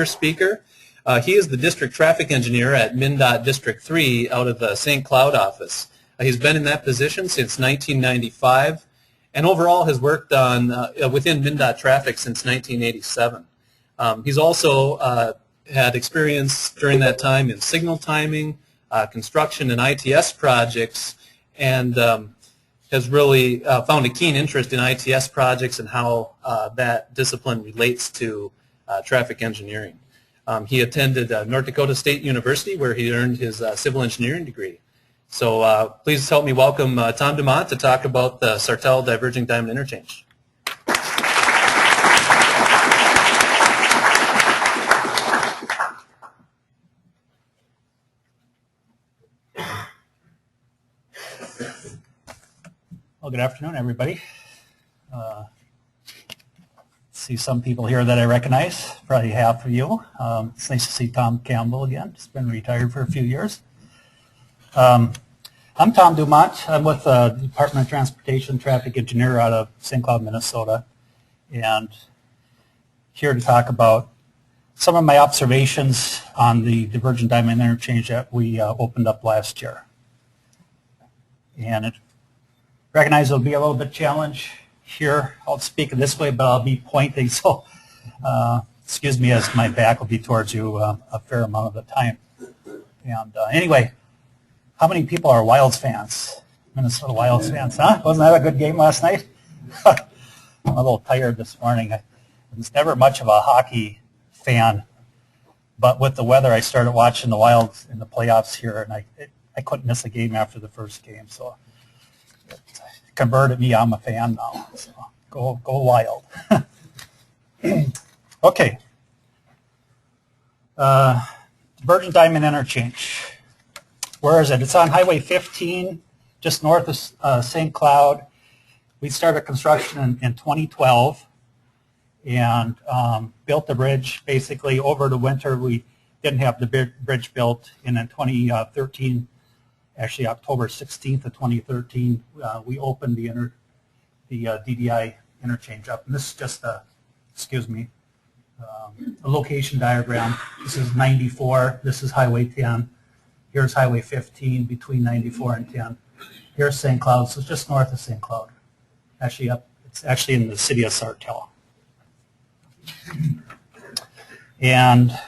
First speaker. He is the district traffic engineer at MnDOT District 3 out of the St. Cloud office. He's been in that position since 1995 and overall has worked on within MnDOT traffic since 1987. He's also had experience during that time in signal timing, construction and ITS projects, and has really found a keen interest in ITS projects and how that discipline relates to traffic engineering. He attended North Dakota State University where he earned his civil engineering degree. So please help me welcome Tom Dumont to talk about the Sartell Diverging Diamond Interchange. Well, good afternoon, everybody. See some people here that I recognize, probably half of you. It's nice to see Tom Campbell again. He's been retired for a few years. I'm Tom Dumont. I'm with the Department of Transportation Traffic Engineer out of St. Cloud, Minnesota, and here to talk about some of my observations on the Diverging Diamond Interchange that we opened up last year. And it recognize it'll be a little bit challenge here. I'll speak this way, but I'll be pointing, so excuse me as my back will be towards you a fair amount of the time. And anyway, how many people are Wilds fans? Minnesota Wilds fans, huh? Wasn't that a good game last night? I'm a little tired this morning. I was never much of a hockey fan, but with the weather, I started watching the Wilds in the playoffs here, and I couldn't miss a game after the first game, so it converted me. I'm a fan now, so go Wild. Okay. Diverging Diamond Interchange. Where is it? It's on Highway 15, just north of St. Cloud. We started construction in 2012 and built the bridge basically over the winter. We didn't have the bridge built, and in 2013, actually October 16th of 2013, we opened the DDI interchange up. And this is just a location diagram. This is 94. This is Highway 10. Here's Highway 15 between 94 and 10. Here's St. Cloud, so it's just north of St. Cloud. Actually, it's actually in the city of Sartell. And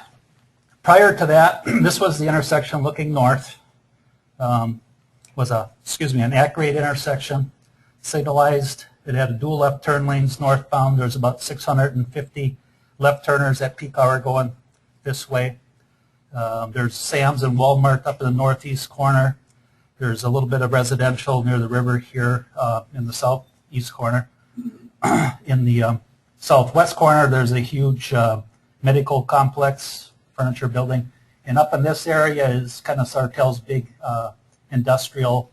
prior to that, this was the intersection looking north. Was an at-grade intersection, signalized. It had a dual left turn lanes northbound. There's about 650 left turners at peak hour going this way. There's Sam's and Walmart up in the northeast corner. There's a little bit of residential near the river here in the southeast corner. In the southwest corner, there's a huge medical complex, furniture building. And up in this area is kind of Sartell's big industrial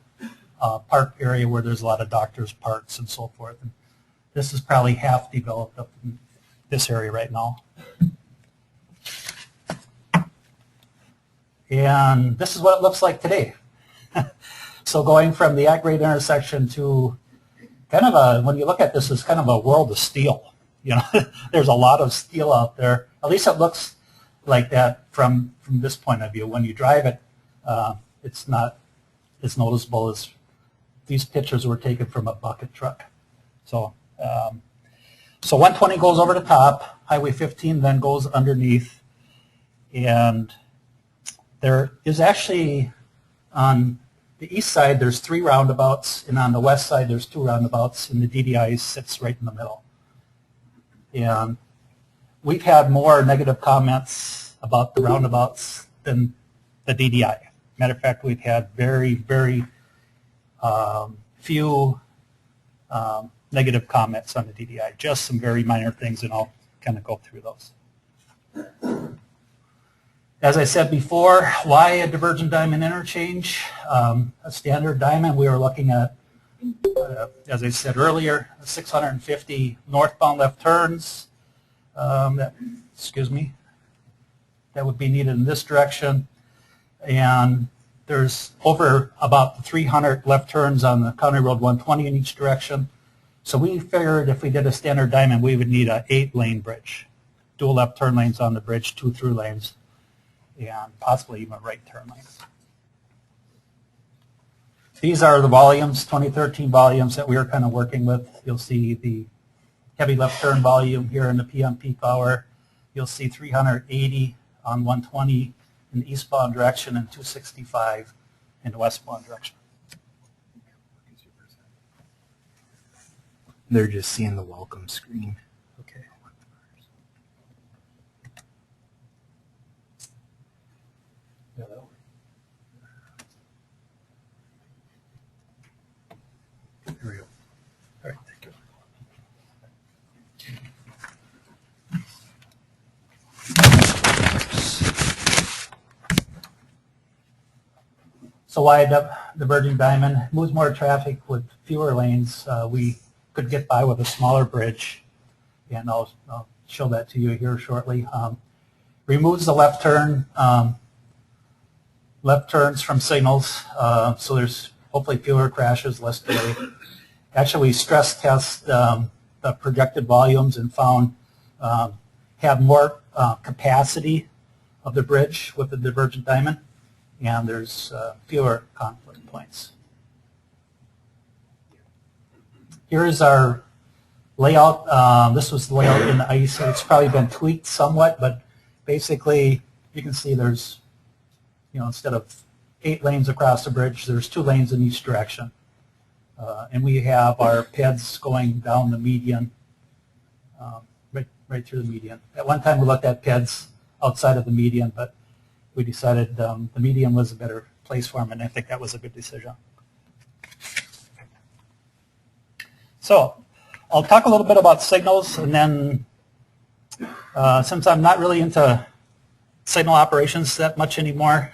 park area where there's a lot of doctors' parks and so forth. And this is probably half developed up in this area right now. And this is what it looks like today. So going from the at-grade intersection to kind of a, when you look at this, it's kind of a world of steel. You know, there's a lot of steel out there. At least it looks like that from this point of view. When you drive it, it's not as noticeable as these pictures were taken from a bucket truck. So, so 120 goes over the top, Highway 15 then goes underneath, and there is actually, on the east side, there's 3 roundabouts, and on the west side, there's 2 roundabouts, and the DDI sits right in the middle. And we've had more negative comments about the roundabouts than the DDI. Matter of fact, we've had very, very few negative comments on the DDI, just some very minor things, and I'll kind of go through those. As I said before, why a diverging diamond interchange? A standard diamond, we were looking at, as I said earlier, 650 northbound left turns. That would be needed in this direction. And there's over about 300 left turns on the County Road 120 in each direction. So we figured if we did a standard diamond, we would need an 8-lane bridge. dual left turn lanes on the bridge, 2 through lanes, and possibly even right turn lanes. These are the volumes, 2013 volumes that we are kind of working with. You'll see the heavy left turn volume here in the PM peak hour. You'll see 380 on 120 in the eastbound direction and 265 in the westbound direction. They're just seeing the welcome screen. Okay. Yeah, that'll work. Here we go. All right, thank you. So why Diverging Diamond? Moves more traffic with fewer lanes. We could get by with a smaller bridge, and I'll show that to you here shortly. Removes the left turn, left turns from signals, so there's hopefully fewer crashes, less delay. Actually, we stress test the projected volumes and found have more capacity of the bridge with the Divergent Diamond, and there's fewer conflict points. Here's our layout. This was the layout in the ice. It's probably been tweaked somewhat, but basically you can see there's, instead of 8 lanes across the bridge, there's 2 lanes in each direction. And we have our PEDs going down the median, right through the median. At one time we looked at PEDs outside of the median, but we decided the median was a better place for them, and I think that was a good decision. So I'll talk a little bit about signals, and then since I'm not really into signal operations that much anymore,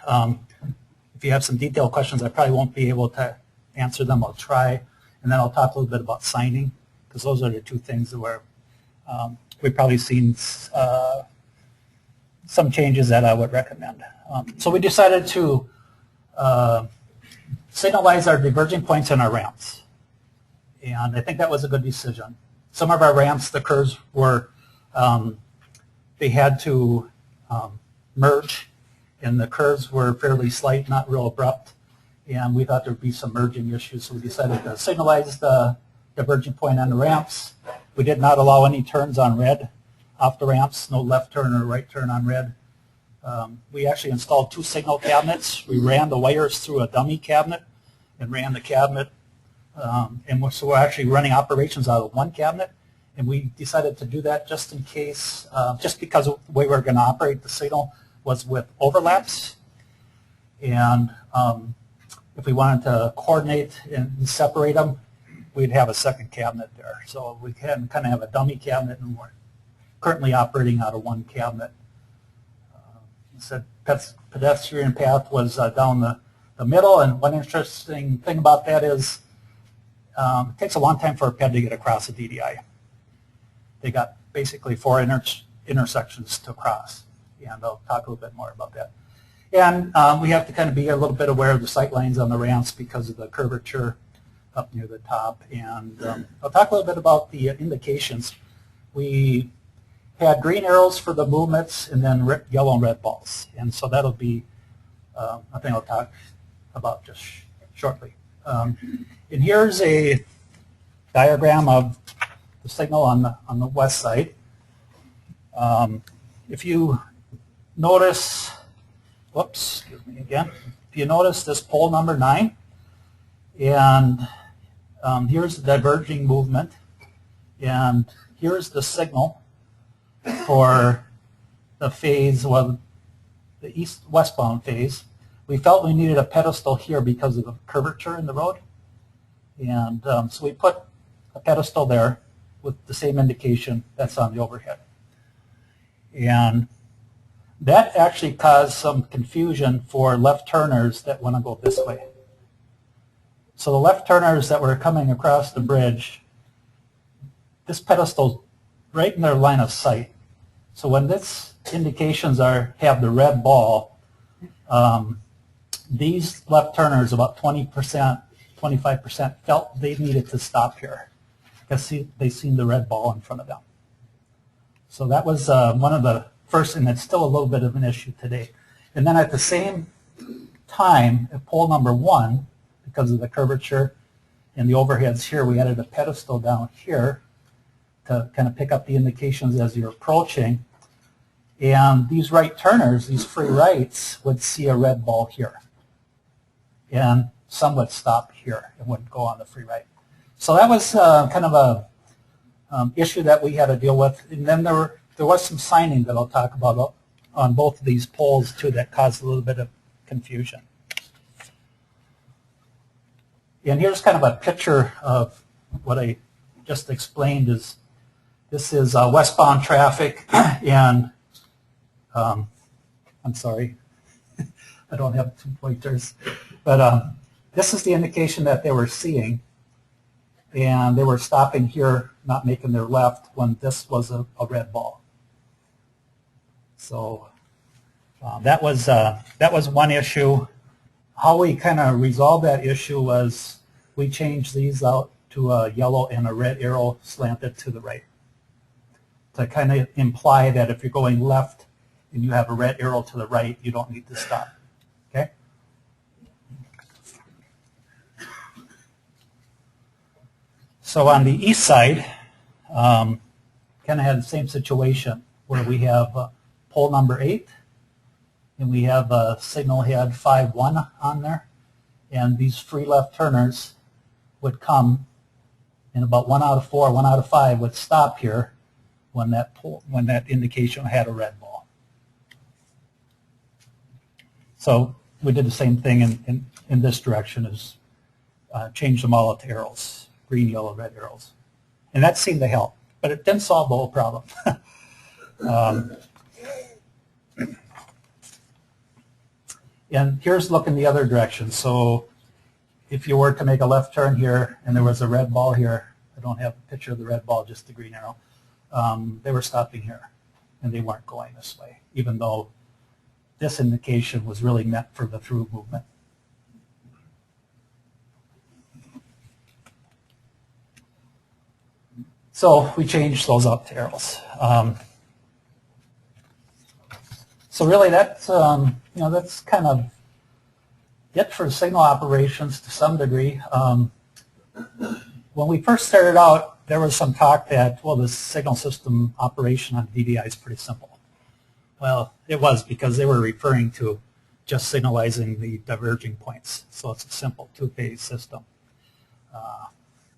if you have some detailed questions, I probably won't be able to answer them. I'll try, and then I'll talk a little bit about signing, because those are the 2 things where we've probably seen some changes that I would recommend. So we decided to signalize our diverging points and our ramps. And I think that was a good decision. Some of our ramps, the curves were, they had to merge, and the curves were fairly slight, not real abrupt, and we thought there would be some merging issues, so we decided to signalize the diverging point on the ramps. We did not allow any turns on red off the ramps, no left turn or right turn on red. We actually installed 2 signal cabinets. We ran the wires through a dummy cabinet and ran the cabinet. So we're actually running operations out of 1 cabinet, and we decided to do that just in case, just because the way we're going to operate the signal was with overlaps. And if we wanted to coordinate and separate them, we'd have a second cabinet there. So we can kind of have a dummy cabinet, and we're currently operating out of 1 cabinet. Said pedestrian path was down the middle, and one interesting thing about that is it takes a long time for a PED to get across a DDI. They got basically 4 intersections to cross, and I'll talk a little bit more about that. And we have to kind of be a little bit aware of the sight lines on the ramps because of the curvature up near the top. And I'll talk a little bit about the indications. We had green arrows for the movements, and then yellow and red balls. And so that'll be a thing I'll talk about just shortly. And here's a diagram of the signal on the west side. If you notice, whoops, excuse me again. If you notice this pole number 9, and here's the diverging movement, and here's the signal for the phase, well, the east-westbound phase. We felt we needed a pedestal here because of the curvature in the road, and so we put a pedestal there with the same indication that's on the overhead. And that actually caused some confusion for left turners that want to go this way. So the left turners that were coming across the bridge, this pedestal's right in their line of sight. So when this indications have the red ball, these left turners, about 20%, 25%, felt they needed to stop here because they seen the red ball in front of them. So that was one of the first, and it's still a little bit of an issue today. And then at the same time, at pole number 1, because of the curvature and the overheads here, we added a pedestal down here to kind of pick up the indications as you're approaching. And these right turners, these free rights, would see a red ball here. And some would stop here and wouldn't go on the free right. So that was kind of a issue that we had to deal with. And then there was some signing that I'll talk about on both of these poles too that caused a little bit of confusion. And here's kind of a picture of what I just explained. This is westbound traffic, and I'm sorry, I don't have 2 pointers, but this is the indication that they were seeing, and they were stopping here, not making their left when this was a red ball. So that was one issue. How we kind of resolved that issue was we changed these out to a yellow and a red arrow slanted to the right to kind of imply that if you're going left and you have a red arrow to the right, you don't need to stop. Okay? So on the east side, kind of had the same situation where we have pole number 8, and we have a signal head 5-1 on there, and these free left turners would come, and about 1 out of 4, 1 out of 5 would stop here when that indication had a red ball. So we did the same thing in this direction, is change them all to arrows, green, yellow, red arrows. And that seemed to help, but it didn't solve the whole problem. And here's looking the other direction. So if you were to make a left turn here and there was a red ball here, I don't have a picture of the red ball, just the green arrow, they were stopping here and they weren't going this way, even though this indication was really meant for the through movement. So we changed those up to arrows. So really that's, that's kind of it for signal operations to some degree. When we first started out, there was some talk that, well, the signal system operation on DDI is pretty simple. Well, it was, because they were referring to just signalizing the diverging points. So it's a simple two-phase system.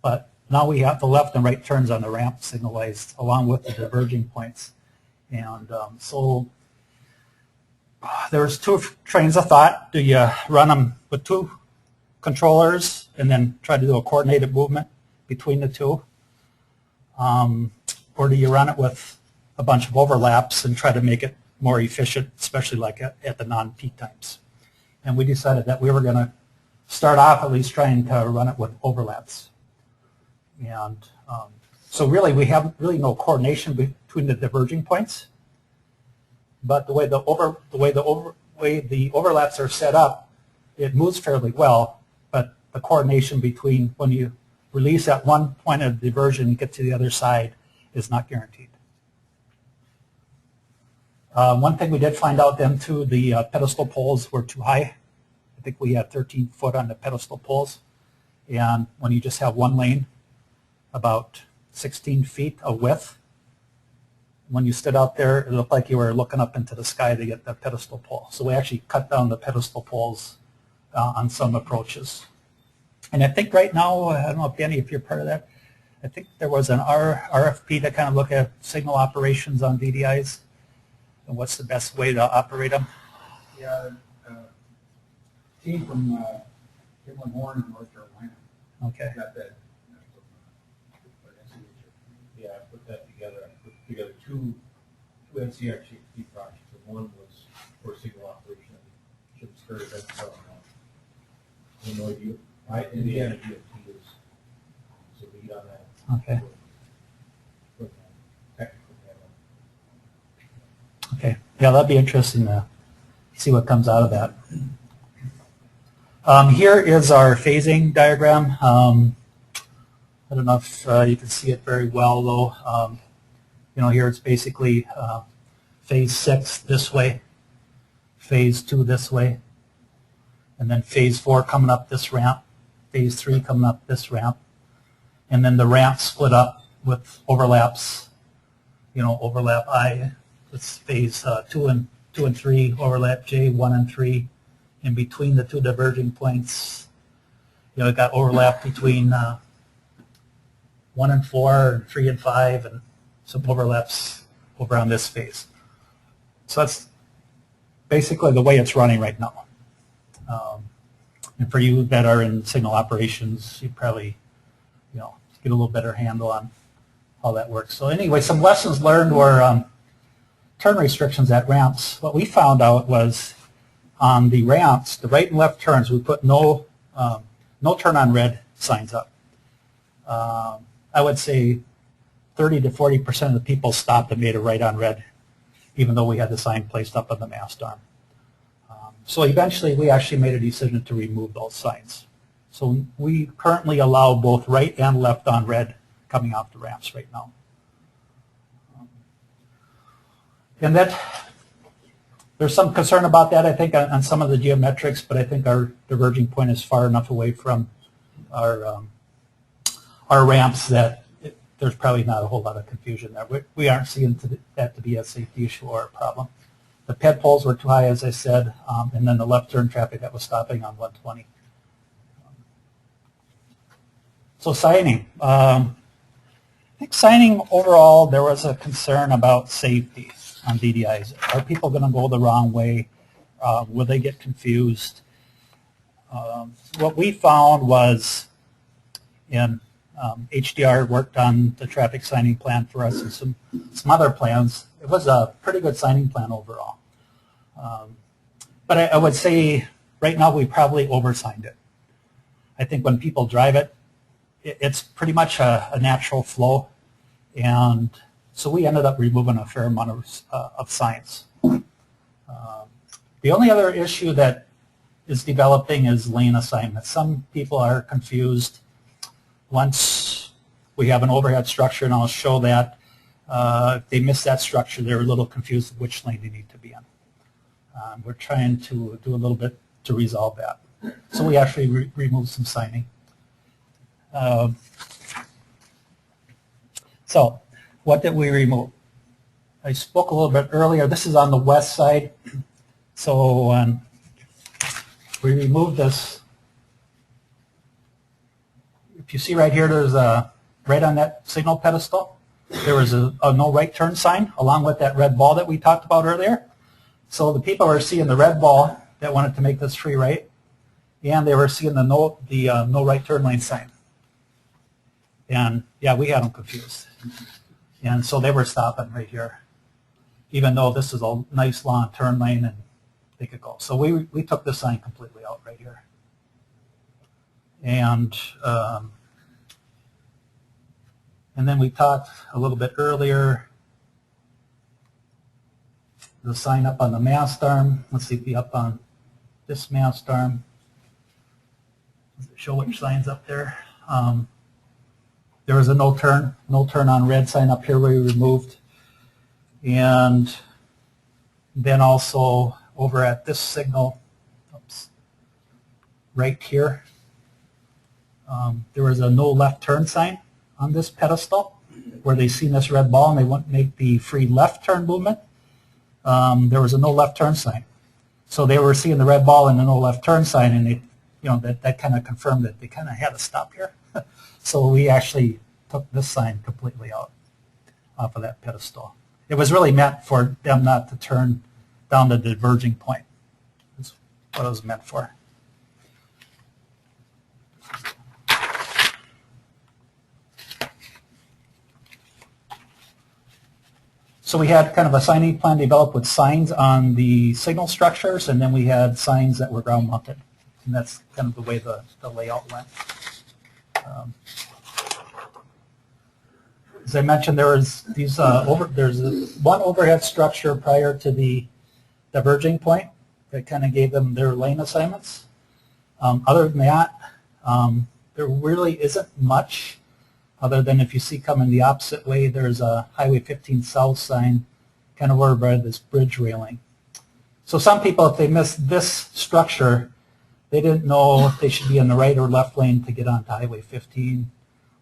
But now we have the left and right turns on the ramp signalized along with the diverging points. And so there's 2 trains of thought. Do you run them with 2 controllers and then try to do a coordinated movement between the 2? Or do you run it with a bunch of overlaps and try to make it more efficient, especially like at the non-peak times? And we decided that we were going to start off at least trying to run it with overlaps. And so really we have really no coordination between the diverging points. But the way the overlaps are set up, it moves fairly well. But the coordination between when you release at one point of diversion and get to the other side is not guaranteed. One thing we did find out then too, the pedestal poles were too high. I think we had 13 foot on the pedestal poles. And when you just have one lane, about 16 feet of width, when you stood out there, it looked like you were looking up into the sky to get the pedestal pole. So we actually cut down the pedestal poles on some approaches. And I think right now, I don't know, Danny, if you're part of that, I think there was an RFP to kind of look at signal operations on DDIs and what's the best way to operate them. Yeah, team from Kimley-Horn in North Carolina. Okay. Got that. Yeah, I put that together. I put together two NCITE projects. And one was for signal operation. I should have started that. Indiana DFT is the lead on that. Okay. From technical panel. Okay. Yeah, that'd be interesting to see what comes out of that. Here is our phasing diagram. I don't know if you can see it very well, though. here it's basically phase 6 this way, phase 2 this way, and then phase 4 coming up this ramp, phase 3 coming up this ramp, and then the ramp split up with overlaps, overlap I, it's phase 2 and 3, overlap J, 1 and 3. In between the two diverging points, it got overlap between 1 and 4, and 3 and 5, and some overlaps over on this phase. So that's basically the way it's running right now. And for you that are in signal operations, you probably, get a little better handle on how that works. So anyway, some lessons learned were turn restrictions at ramps. What we found out was on the ramps, the right and left turns, we put no turn on red signs up. I would say 30 to 40% of the people stopped and made a right on red, even though we had the sign placed up on the mast arm. So eventually we actually made a decision to remove those signs. So we currently allow both right and left on red coming off the ramps right now. And there's some concern about that, I think, on some of the geometrics, but I think our diverging point is far enough away from our ramps that there's probably not a whole lot of confusion there. We aren't seeing that to be a safety issue or a problem. The ped poles were too high, as I said, and then the left turn traffic that was stopping on 120. So signing. I think signing overall, there was a concern about safety on DDIs. Are people going to go the wrong way? Will they get confused? What we found was, and HDR worked on the traffic signing plan for us and some other plans. It was a pretty good signing plan overall. But I would say right now we probably oversigned it. I think when people drive it, it's pretty much a natural flow. And so we ended up removing a fair amount of signs. The only other issue that is developing is lane assignment. Some people are confused. Once we have an overhead structure, and I'll show that, if they miss that structure, they're a little confused which lane they need to be in. We're trying to do a little bit to resolve that. So we actually removed some signing. So what did we remove? I spoke a little bit earlier. This is on the west side. So we removed this. If you see right here, there's right on that signal pedestal, there was a no right turn sign along with that red ball that we talked about earlier. So the people were seeing the red ball that wanted to make this free right, and they were seeing the no right turn lane sign. And yeah, we had them confused. And so they were stopping right here, even though this is a nice long turn lane and they could go. So we took the sign completely out right here. And then we talked a little bit earlier, the sign up on the mast arm. Let's see if we up on this mast arm. Does it show which sign's up there? There was a no turn on red sign up here we removed. And then also over at this signal, oops, right here, there was a no left turn sign on this pedestal where they seen this red ball and they want to make the free left turn movement. There was a no left turn sign. So they were seeing the red ball and the no left turn sign, and they, that kind of confirmed that they kind of had to stop here. So we actually took this sign completely out off of that pedestal. It was really meant for them not to turn down the diverging point. That's what it was meant for. So we had kind of a signing plan developed with signs on the signal structures, and then we had signs that were ground mounted. And that's kind of the way the layout went. As I mentioned, there was these there's one overhead structure prior to the diverging point that kind of gave them their lane assignments. Other than that, there really isn't much other than if you see coming the opposite way, there's a Highway 15 South sign kind of over by this bridge railing. So some people, if they missed this structure, they didn't know if they should be in the right or left lane to get onto Highway 15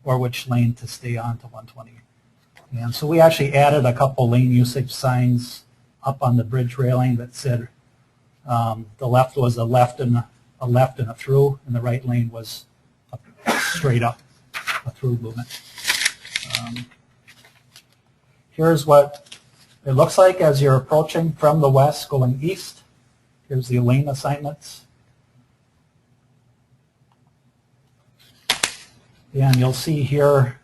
or which lane to stay on to 120. And so we actually added a couple lane usage signs up on the bridge railing that said the left was a left and a through, and the right lane was straight up, a through movement. Here's what it looks like as you're approaching from the west going east. Here's the lane assignments. And you'll see here,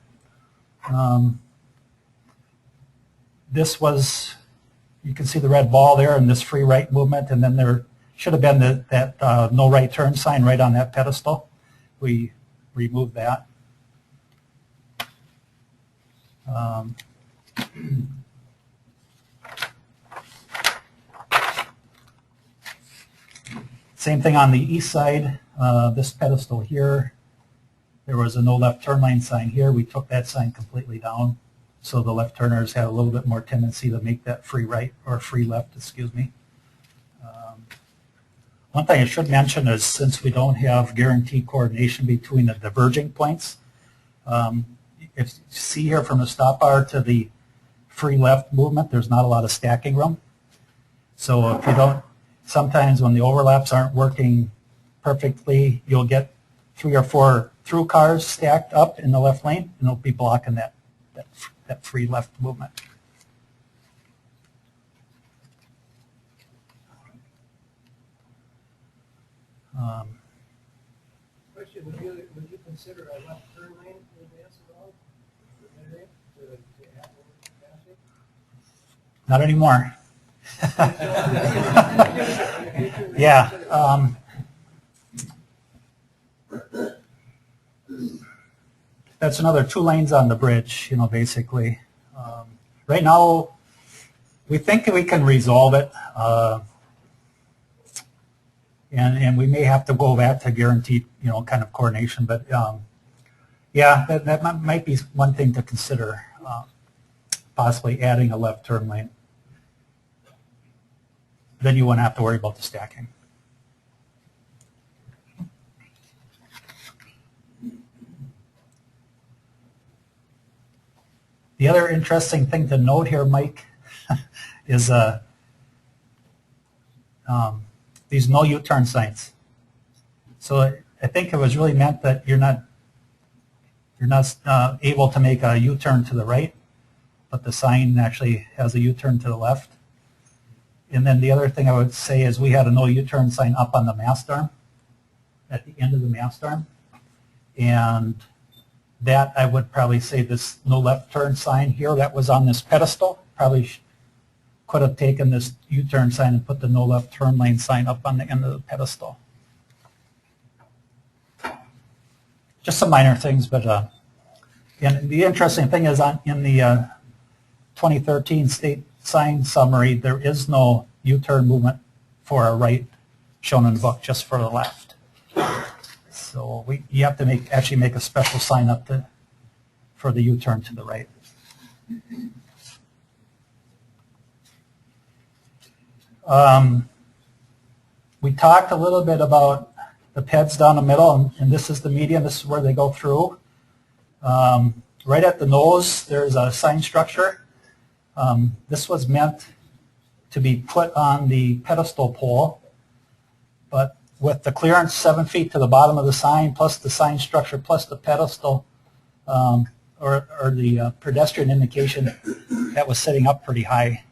this was, you can see the red ball there and this free right movement, and then there should have been that no right turn sign right on that pedestal. We removed that. Same thing on the east side, this pedestal here. There was a no left turn lane sign here. We took that sign completely down, so the left turners had a little bit more tendency to make that free right, or free left, excuse me. One thing I should mention is, since we don't have guaranteed coordination between the diverging points, if you see here from the stop bar to the free left movement, there's not a lot of stacking room. So if you don't, sometimes when the overlaps aren't working perfectly, you'll get 3 or 4 through cars stacked up in the left lane, and they'll be blocking that free left movement. Question, would you consider a left turn lane in advance at all? To add more capacity? Not anymore. Yeah. That's another 2 lanes on the bridge, you know, basically. Right now, we think we can resolve it, and we may have to go back to guaranteed, you know, kind of coordination. But yeah, that might be one thing to consider, possibly adding a left turn lane. Then you won't have to worry about the stacking. The other interesting thing to note here, Mike, is these no U-turn signs. So I think it was really meant that you're not able to make a U-turn to the right, but the sign actually has a U-turn to the left. And then the other thing I would say is we had a no U-turn sign up on the mast arm, at the end of the mast arm, and that I would probably say this no left turn sign here that was on this pedestal, probably could have taken this U-turn sign and put the no left turn lane sign up on the end of the pedestal. Just some minor things, but and the interesting thing is in the 2013 state sign summary, there is no U-turn movement for a right shown in the book, just for the left. So you have to actually make a special sign up for the U-turn to the right. We talked a little bit about the PEDs down the middle, and this is the median. This is where they go through. Right at the nose, there's a sign structure. This was meant to be put on the pedestal pole, but with the clearance 7 feet to the bottom of the sign, plus the sign structure, plus the pedestal, or the pedestrian indication, that was sitting up pretty high.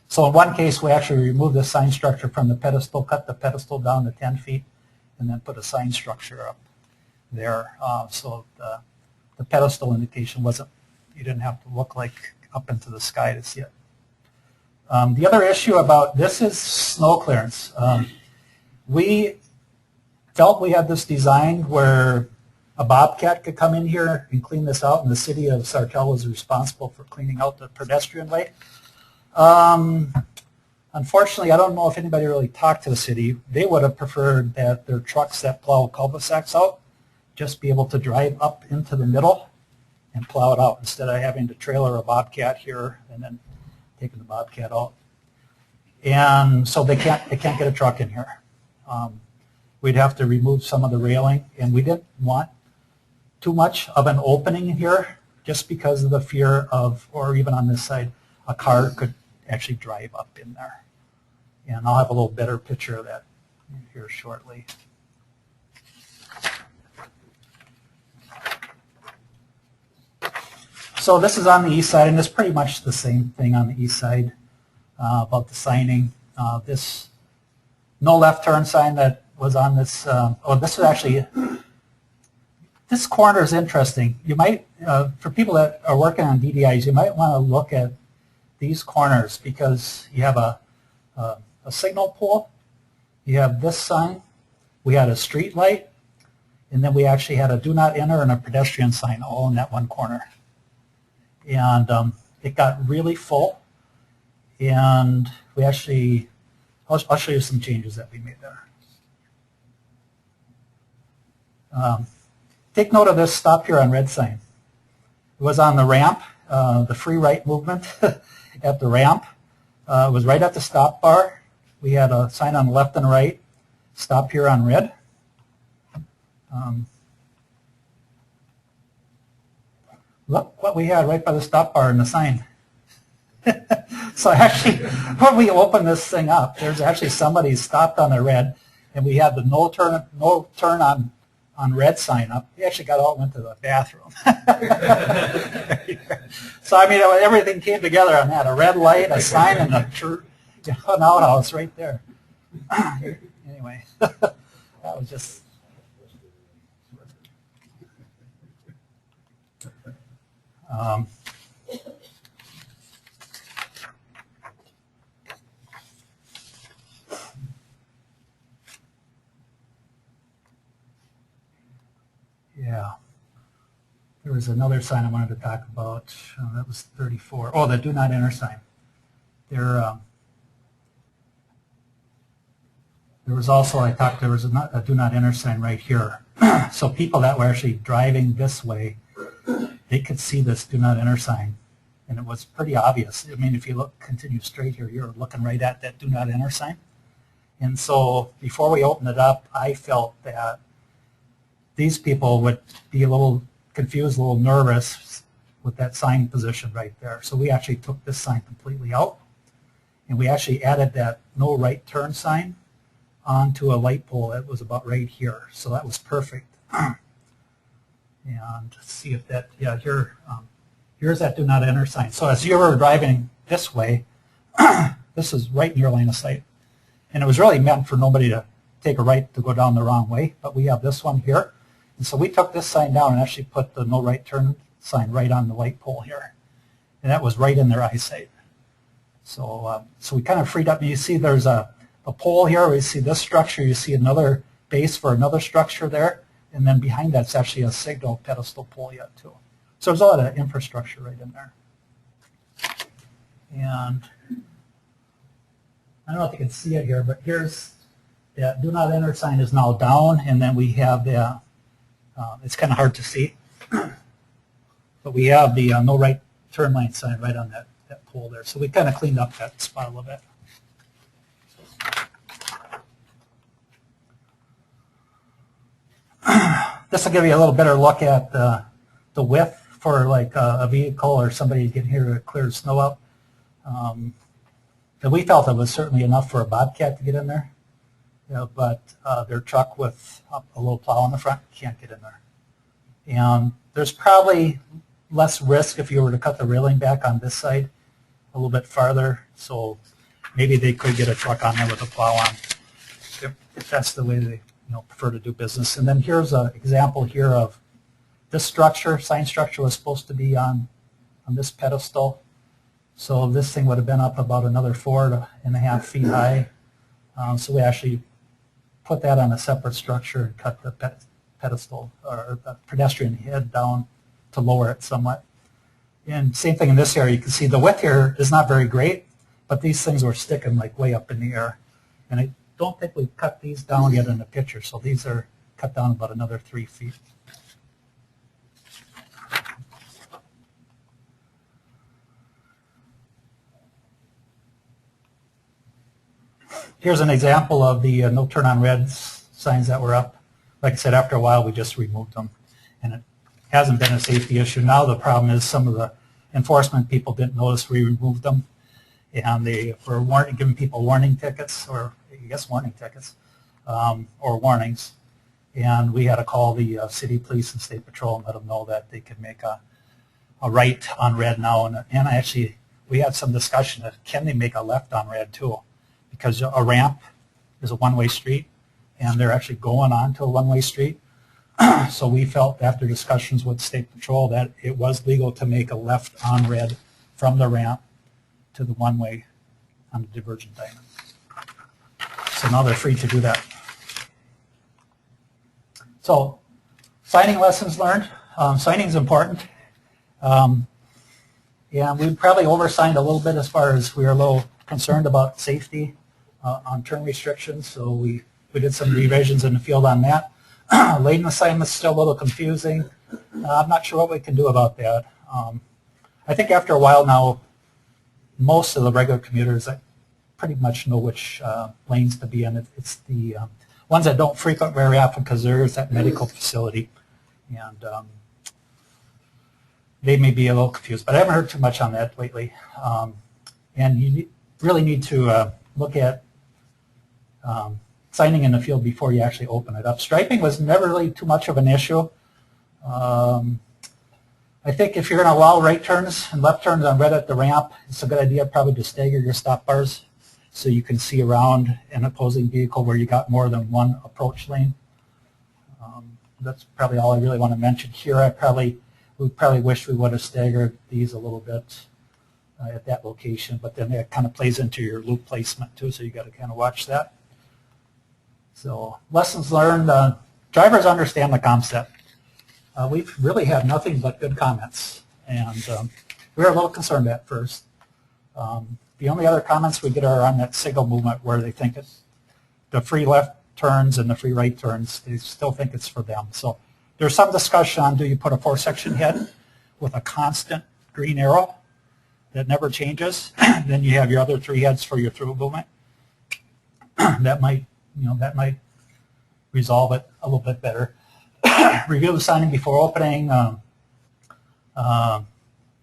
So in one case, we actually removed the sign structure from the pedestal, cut the pedestal down to 10 feet, and then put a sign structure up there. So the pedestal indication wasn't, you didn't have to look like up into the sky to see it. The other issue about this is snow clearance. We felt we had this design where a bobcat could come in here and clean this out, and the city of Sartell was responsible for cleaning out the pedestrian way. Unfortunately, I don't know if anybody really talked to the city. They would have preferred that their trucks that plow cul-de-sacs out just be able to drive up into the middle and plow it out instead of having to trailer a bobcat here and then taking the bobcat out. And so they can't get a truck in here. We'd have to remove some of the railing, and we didn't want too much of an opening here just because of the fear of, or even on this side, a car could actually drive up in there. And I'll have a little better picture of that here shortly. So this is on the east side, and it's pretty much the same thing on the east side about the signing. This no left turn sign that was on this, this is actually, this corner is interesting. You might, for people that are working on DDIs, you might want to look at these corners because you have a signal pole, you have this sign, we had a street light, and then we actually had a do not enter and a pedestrian sign all in that one corner. And it got really full, and we actually, I'll show you some changes that we made there. Take note of this stop here on red sign. It was on the ramp, the free right movement at the ramp. It was right at the stop bar. We had a sign on the left and right, stop here on red. Look what we had right by the stop bar in the sign. So actually, when we opened this thing up, there's actually somebody stopped on the red, and we had the no turn on red sign up. We actually went to the bathroom. So I mean, everything came together on that: a red light, a sign, and an outhouse right there. Anyway, that was just. Yeah, there was another sign I wanted to talk about. That was 34. Oh, the do not enter sign. There was also, there was a do not enter sign right here. So people that were actually driving this way, they could see this do not enter sign, and it was pretty obvious. I mean, if you continue straight here, you're looking right at that do not enter sign. And so before we opened it up, I felt that these people would be a little confused, a little nervous with that sign position right there. So we actually took this sign completely out, and we actually added that no right turn sign onto a light pole that was about right here. So that was perfect. And see if that, yeah, here's that do not enter sign. So as you were driving this way, this is right in your line of sight. And it was really meant for nobody to take a right to go down the wrong way, but we have this one here. And so we took this sign down and actually put the no right turn sign right on the light pole here. And that was right in their eyesight. So, so we kind of freed up. And you see there's a pole here. We see this structure. You see another base for another structure there. And then behind that's actually a signal pedestal pole yet too. So there's a lot of infrastructure right in there. And I don't know if you can see it here, but here's that do not enter sign is now down, and then we have the, it's kind of hard to see, but we have the no right turn lane sign right on that pole there. So we kind of cleaned up that spot a little bit. This will give you a little better look at the width for like a vehicle or somebody getting here to clear snow up. And we felt it was certainly enough for a bobcat to get in there, but their truck with a little plow on the front can't get in there. And there's probably less risk if you were to cut the railing back on this side a little bit farther, so maybe they could get a truck on there with a plow on if that's the way they prefer to do business. And then here's an example here of this structure. Sign structure was supposed to be on this pedestal. So this thing would have been up about another 4.5 feet high. So we actually put that on a separate structure and cut the pedestal or the pedestrian head down to lower it somewhat. And same thing in this area. You can see the width here is not very great, but these things were sticking like way up in the air. And I don't think we've cut these down yet in the picture, so these are cut down about another 3 feet. Here's an example of the no turn on red signs that were up. Like I said, after a while we just removed them, and it hasn't been a safety issue. Now the problem is some of the enforcement people didn't notice we removed them, and they were giving people warning tickets, or I guess warning tickets, or warnings, and we had to call the city police and state patrol and let them know that they could make a right on red now, and actually we had some discussion of can they make a left on red too, because a ramp is a one-way street and they're actually going on to a one-way street. So we felt after discussions with state patrol that it was legal to make a left on red from the ramp to the one-way on the Diverging Diamond. So now they're free to do that. So signing lessons learned. Signing is important. Yeah, we probably oversigned a little bit as far as we were a little concerned about safety on turn restrictions, so we did some revisions in the field on that. Laden assignment's still a little confusing. I'm not sure what we can do about that. I think after a while now, most of the regular commuters pretty much know which lanes to be in. It's the ones that don't frequent very often because there is that medical facility, and they may be a little confused, but I haven't heard too much on that lately. And you really need to look at signing in the field before you actually open it up. Striping was never really too much of an issue. I think if you're going to allow right turns and left turns on red at the ramp, it's a good idea probably to stagger your stop bars so you can see around an opposing vehicle where you got more than one approach lane. That's probably all I really want to mention here. We probably wish we would have staggered these a little bit at that location, but then that kind of plays into your loop placement too, so you got to kind of watch that. So lessons learned, drivers understand the concept. We've really had nothing but good comments, and we were a little concerned at first. The only other comments we get are on that signal movement where they think it's the free left turns and the free right turns. They still think it's for them. So there's some discussion on do you put a 4-section head with a constant green arrow that never changes. Then you have your other 3 heads for your through movement. That might resolve it a little bit better. Review the signing before opening.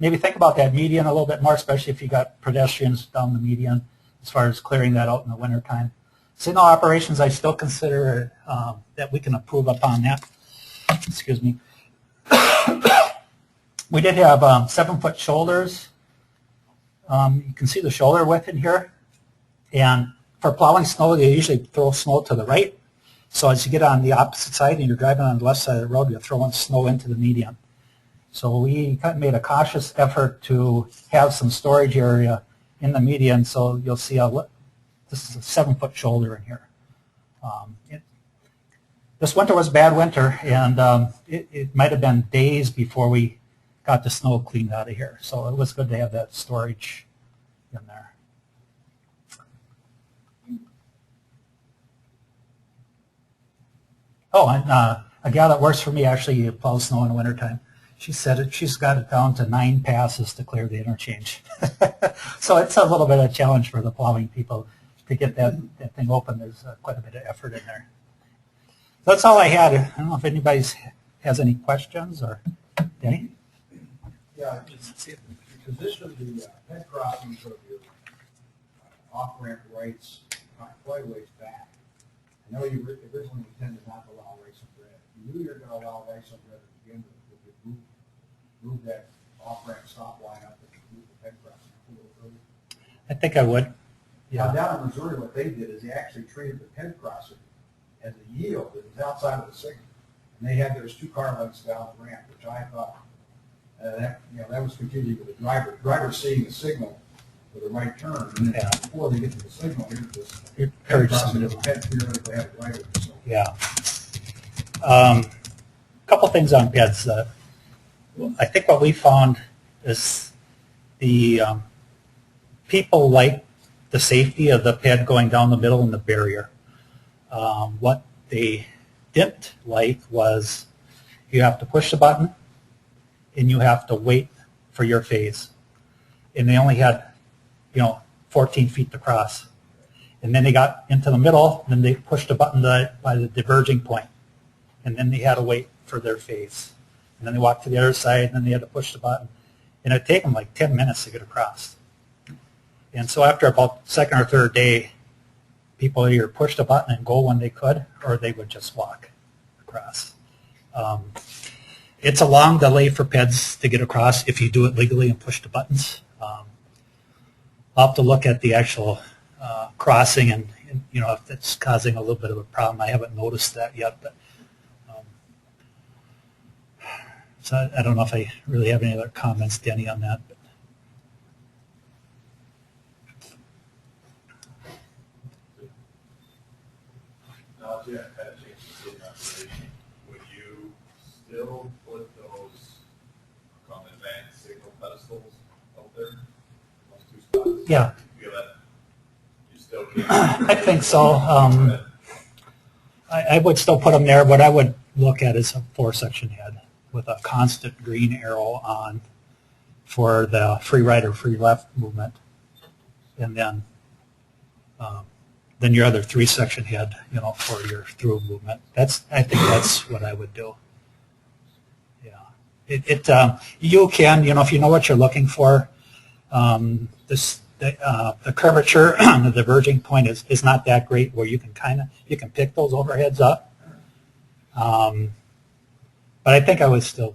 Maybe think about that median a little bit more, especially if you got pedestrians down the median, as far as clearing that out in the wintertime. Signal operations, I still consider that we can improve upon that. Excuse me. We did have 7-foot shoulders. You can see the shoulder width in here. And for plowing snow, they usually throw snow to the right. So as you get on the opposite side and you're driving on the left side of the road, you're throwing snow into the median. So we kind of made a cautious effort to have some storage area in the median. So you'll see this is a 7-foot shoulder in here. This winter was a bad winter, and it might have been days before we got the snow cleaned out of here. So it was good to have that storage in there. Oh, and a gal that works for me actually plows snow in the wintertime. She said she's got it down to 9 passes to clear the interchange. So it's a little bit of a challenge for the plowing people to get that thing open. There's quite a bit of effort in there. That's all I had. I don't know if anybody has any questions, or Danny? Yeah, the position of the head crossings of your off-ramp rights quite a ways back. I know you originally intended not to allow rights on red. You knew you were going to allow rights on red to begin with. Would you move that off-ramp stop line up and move the head crossing a little further? I think I would. Yeah. Now, down in Missouri, what they did is they actually treated the head crossing as a yield that was outside of the signal. And they had those 2 car lengths down the ramp, which I thought that was confusing with the driver. The driver seeing the signal for the right turn, and then before they get to the signal, here's this head crossing that head theoretically had a right of it. So. Yeah. A couple things on PEDs. I think what we found is the people like the safety of the PED going down the middle and the barrier. What they didn't like was you have to push the button and you have to wait for your phase. And they only had, 14 feet to cross. And then they got into the middle, and then they pushed a button by the diverging point. And then they had to wait for their phase. And then they walked to the other side, and then they had to push the button. And it'd take them like 10 minutes to get across. And so after about the second or third day, people either pushed a button and go when they could, or they would just walk across. It's a long delay for peds to get across if you do it legally and push the buttons. I'll have to look at the actual crossing and if it's causing a little bit of a problem. I haven't noticed that yet, but so I don't know if I really have any other comments, Denny, on that. But. Now, if you had a chance to see an operation, would you still put those advanced signal pedestals out there? Those two spots? Yeah. You still can't. I think so. I would still put them there. What I would look at is a 4-section head with a constant green arrow on for the free right or free left movement, and then your other 3-section head, for your through movement. I think that's what I would do. Yeah, you can, if you know what you're looking for. The curvature on the diverging point is not that great where you can pick those overheads up. But I think I would still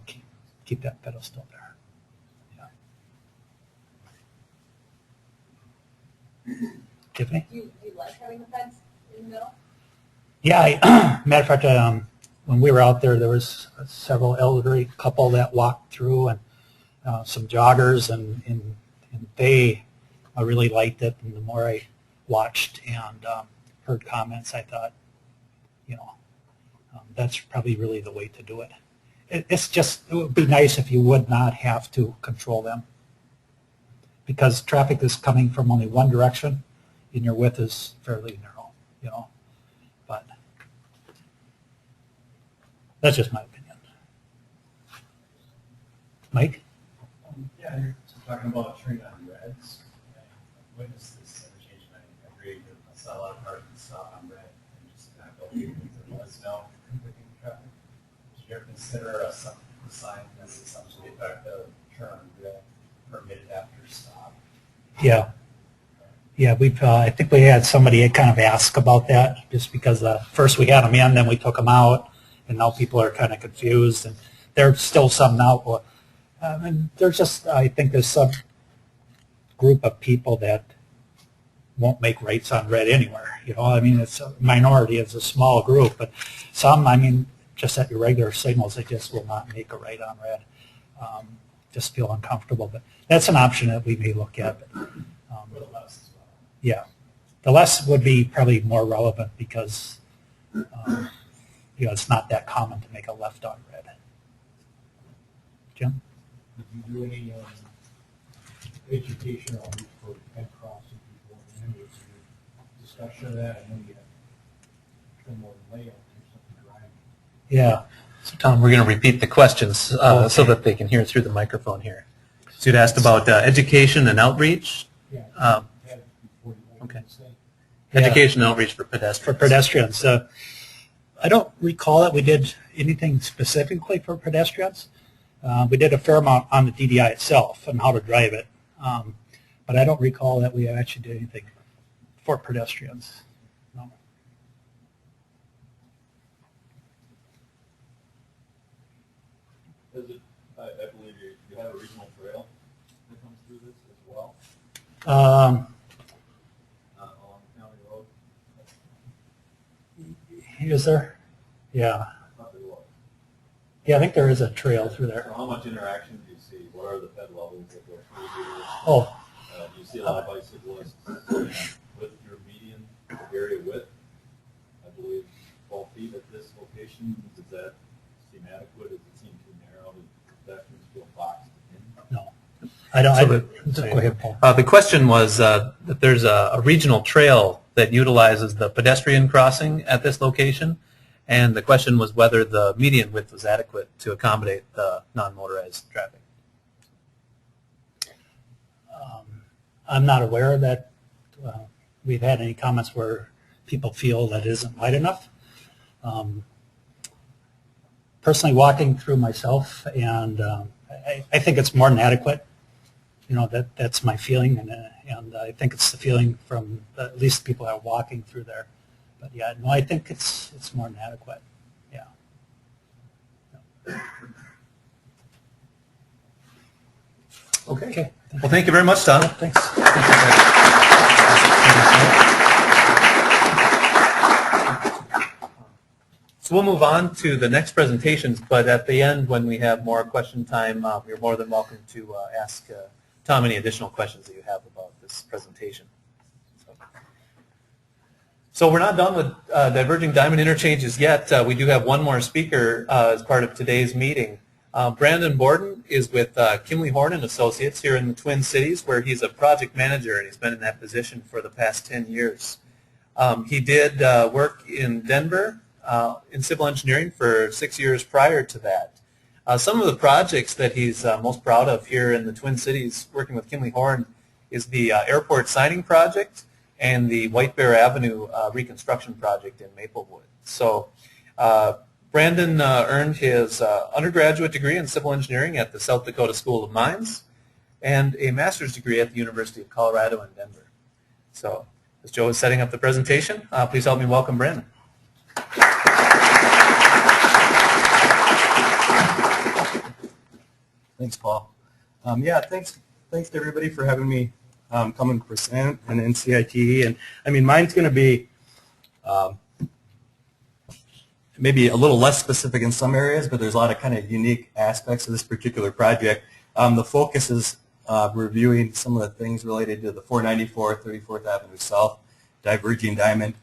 keep that pedestal there. Yeah. Tiffany? Do you like having the fence in the middle? Yeah, matter of fact, when we were out there was several elderly couple that walked through and some joggers, and they really liked it. And the more I watched and heard comments, I thought, that's probably really the way to do it. It would be nice if you would not have to control them, because traffic is coming from only one direction and your width is fairly narrow, but that's just my opinion. Mike? Yeah, you're talking about turning on reds. I witnessed this interchange, and I agree that I saw a lot of cars stop on red and just kind of go through the reds now, conflicting traffic. Did you ever consider a sign that's essentially about the turn on red permitted after stop? Yeah. Yeah, I think we had somebody kind of ask about that, just because first we had them in, then we took them out, and now people are kind of confused, and there's still some now. And I think there's some group of people that won't make rights on red anywhere. It's a minority, it's a small group, but some, just at your regular signals, they just will not make a right on red. Just feel uncomfortable, but that's an option that we may look at. Yeah, the less would be probably more relevant because it's not that common to make a left on red. Jim? Did you do any educational for head crossing before the end of the discussion of that? I know you have more layout or something driving. Yeah. So Tom, we're going to repeat the questions so that they can hear through the microphone here. So you'd asked about education and outreach. Yeah. Okay. Education and outreach for pedestrians. For pedestrians. I don't recall that we did anything specifically for pedestrians. We did a fair amount on the DDI itself and how to drive it. But I don't recall that we actually did anything for pedestrians. No. I believe you have a regional trail that comes through this as well. Um, Along County Road. Is there? Yeah. Not there was. Yeah, I think there is a trail through there. So how much interaction do you see? What are the ped levels that go through here? Oh, Do you see a lot of bicyclists with your median area width? I believe 12 feet at this location. Does that seem adequate? Does it seem too narrow? Does pedestrians feel boxed in? no. I don't. So Go ahead, Paul. The question was that there's a regional trail that utilizes the pedestrian crossing at this location, and the question was whether the median width was adequate to accommodate the non-motorized traffic. I'm not aware of that we've had any comments where people feel that isn't wide enough. Personally, walking through myself, and I think it's more than adequate. You know, that's my feeling, and I think it's the feeling from at least the people that are walking through there. But yeah, no, I think it's more than adequate. Yeah. Okay. Well, thank you very much, Tom. Thanks. So we'll move on to the next presentations, but at the end, when we have more question time, you're more than welcome to ask Tom any additional questions that you have about this presentation. So we're not done with Diverging Diamond Interchanges yet. We do have one more speaker as part of today's meeting. Brandon Bourdon is with Kimley-Horn Associates here in the Twin Cities, where he's a project manager, and he's been in that position for the past 10 years. He did work in Denver in civil engineering for 6 years prior to that. Some of the projects that he's most proud of here in the Twin Cities working with Kimley-Horn is the airport signing project and the White Bear Avenue reconstruction project in Maplewood. So Brandon earned his undergraduate degree in civil engineering at the South Dakota School of Mines and a master's degree at the University of Colorado in Denver. So as Joe is setting up the presentation, please help me welcome Brandon. Thanks, Paul. Yeah, thanks to everybody for having me come and present an NCITE. And I mean, mine's going to be maybe a little less specific in some areas, but there's a lot of kind of unique aspects of this particular project. The focus is reviewing some of the things related to the 494 34th Avenue South Diverging Diamond.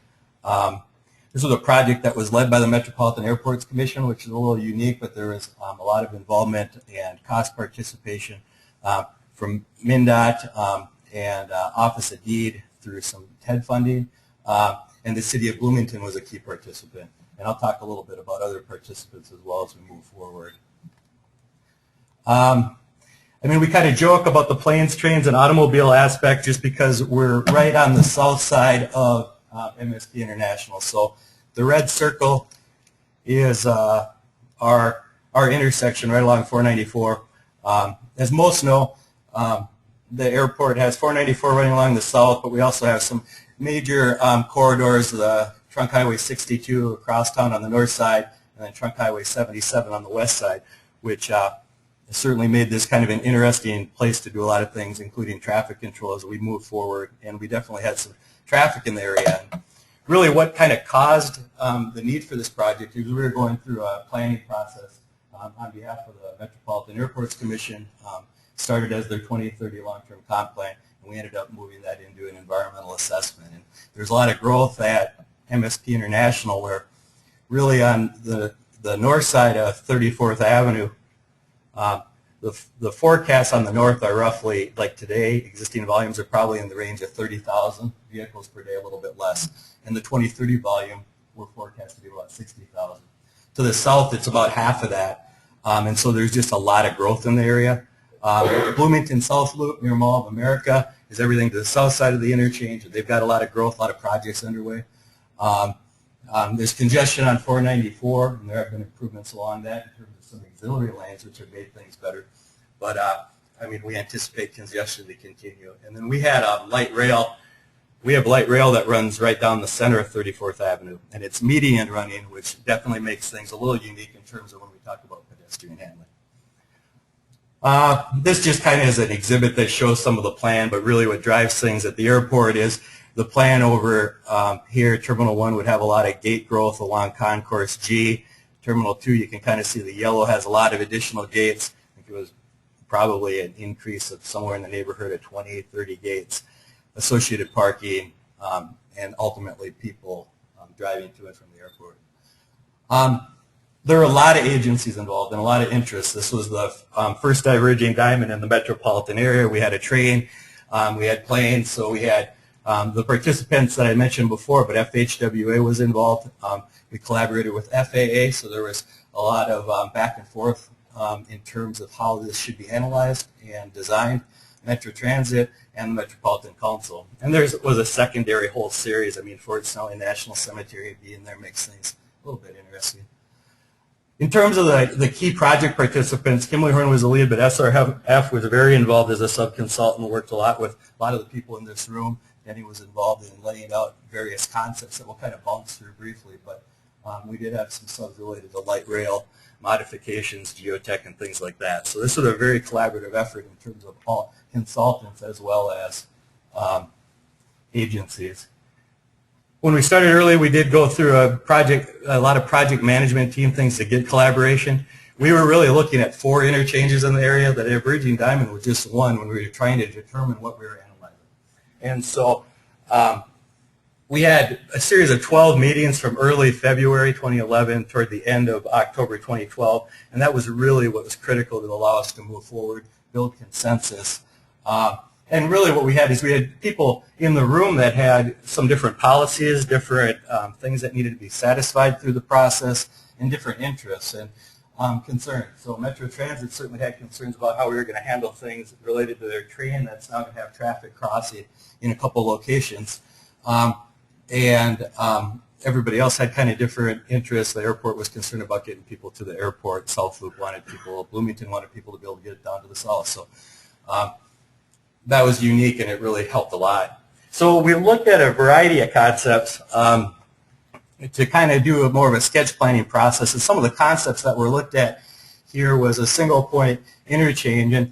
This was a project that was led by the Metropolitan Airports Commission, which is a little unique, but there was a lot of involvement and cost participation from MnDOT and Office of Deed through some TED funding, and the City of Bloomington was a key participant. And I'll talk a little bit about other participants as well as we move forward. I mean, we kind of joke about the planes, trains, and automobile aspect just because we're right on the south side of MSP International. So the red circle is our intersection right along 494. As most know, the airport has 494 running along the south, but we also have some major corridors, the Trunk Highway 62 across town on the north side, and then Trunk Highway 77 on the west side, which certainly made this kind of an interesting place to do a lot of things, including traffic control as we move forward. And we definitely had some traffic in the area. And really what kind of caused the need for this project is we were going through a planning process on behalf of the Metropolitan Airports Commission, started as their 2030 long-term comp plan, and we ended up moving that into an environmental assessment. And there's a lot of growth at MSP International where really on the north side of 34th Avenue, the forecasts on the north are roughly, like today, existing volumes are probably in the range of 30,000 vehicles per day, a little bit less. And the 2030 volume, we're forecast to be about 60,000. To the south, it's about half of that. And so there's just a lot of growth in the area. Bloomington South Loop near Mall of America is everything to the south side of the interchange. They've got a lot of growth, a lot of projects underway. There's congestion on 494, and there have been improvements along that in terms of some auxiliary lanes, which have made things better. But, I mean, we anticipate congestion to continue. And then we had light rail. We have light rail that runs right down the center of 34th Avenue, and it's median running, which definitely makes things a little unique in terms of when we talk about pedestrian handling. This just kind of is an exhibit that shows some of the plan, but really what drives things at the airport is the plan over here. Terminal 1 would have a lot of gate growth along Concourse G. Terminal 2, you can kind of see the yellow has a lot of additional gates. I think it was probably an increase of somewhere in the neighborhood of 20, 30 gates, associated parking, and ultimately people driving to and from the airport. There are a lot of agencies involved and a lot of interest. This was the first diverging diamond in the metropolitan area. We had a train, we had planes, so we had the participants that I mentioned before, but FHWA was involved. We collaborated with FAA, so there was a lot of back and forth in terms of how this should be analyzed and designed. Metro Transit, and the Metropolitan Council. And there was a secondary whole series. I mean, Fort Snelling National Cemetery being there makes things a little bit interesting. In terms of the key project participants, Kimley-Horn was the lead, but SRF was very involved as a sub-consultant, worked a lot with a lot of the people in this room. Denny was involved in laying out various concepts that we'll kind of bounce through briefly, but we did have some subs related to light rail modifications, geotech, and things like that. So this was a very collaborative effort in terms of all consultants as well as agencies. When we started early, we did go through a lot of project management team things to get collaboration. We were really looking at 4 interchanges in the area. The Diverging Diamond was just one when we were trying to determine what we were analyzing. And so we had a series of 12 meetings from early February 2011 toward the end of October 2012, and that was really what was critical to allow us to move forward, build consensus. And really what we had is we had people in the room that had some different policies, different things that needed to be satisfied through the process, and different interests and concerns. So Metro Transit certainly had concerns about how we were going to handle things related to their train that's now going to have traffic crossing in a couple locations. Everybody else had kind of different interests. The airport was concerned about getting people to the airport. South Loop wanted people, Bloomington wanted people to be able to get it down to the south. So that was unique, and it really helped a lot. So we looked at a variety of concepts to kind of do more of a sketch planning process. And some of the concepts that were looked at here was a single point interchange. And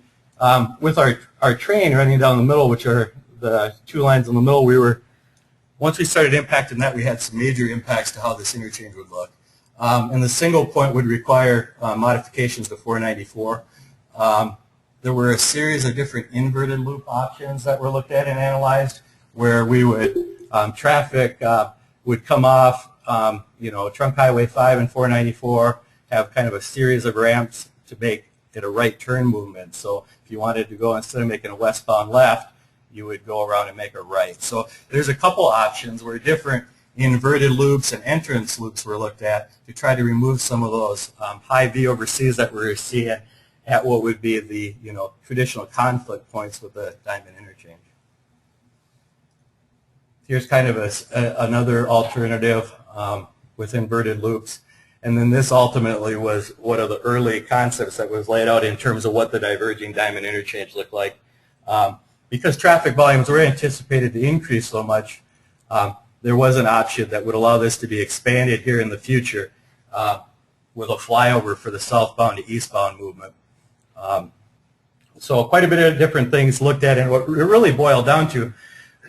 with our train running down the middle, which are the 2 lines in the middle, once we started impacting that, we had some major impacts to how this interchange would look. And the single point would require modifications to 494. There were a series of different inverted loop options that were looked at and analyzed, where we would traffic would come off, Trunk Highway 5 and 494, have kind of a series of ramps to make it a right turn movement. So if you wanted to go, instead of making a westbound left, you would go around and make a right. So there's a couple options where different inverted loops and entrance loops were looked at to try to remove some of those high V over C's that we were seeing at what would be the traditional conflict points with the Diamond Interchange. Here's kind of another alternative with inverted loops. And then this ultimately was one of the early concepts that was laid out in terms of what the Diverging Diamond Interchange looked like. Because traffic volumes were anticipated to increase so much, there was an option that would allow this to be expanded here in the future with a flyover for the southbound to eastbound movement. So quite a bit of different things looked at, and what it really boiled down to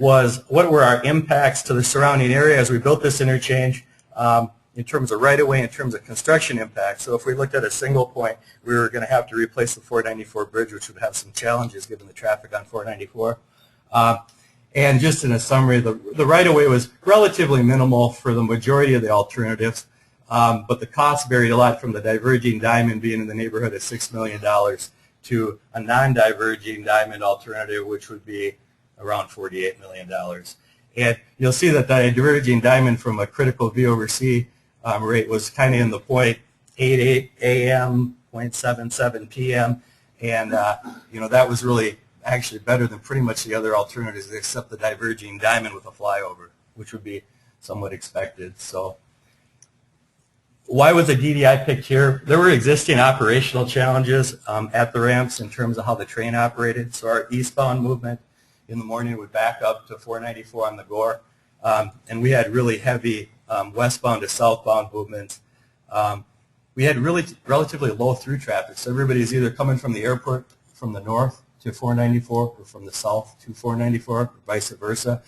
was what were our impacts to the surrounding area as we built this interchange in terms of right-of-way, in terms of construction impact. So if we looked at a single point, we were going to have to replace the 494 bridge, which would have some challenges given the traffic on 494. And just in a summary, the right-of-way was relatively minimal for the majority of the alternatives, but the costs varied a lot from the Diverging Diamond being in the neighborhood of $6 million to a non-diverging diamond alternative, which would be around $48 million. And you'll see that the Diverging Diamond from a critical V over C rate was kind of in the 0.88 a.m., 0.77 p.m., and that was really actually better than pretty much the other alternatives except the Diverging Diamond with a flyover, which would be somewhat expected. So why was the DDI picked here? There were existing operational challenges at the ramps in terms of how the train operated. So our eastbound movement in the morning would back up to 494 on the Gore, and we had really heavy westbound to southbound movements. We had really relatively low through traffic, so everybody's either coming from the airport from the north to 494 or from the south to 494 or vice versa.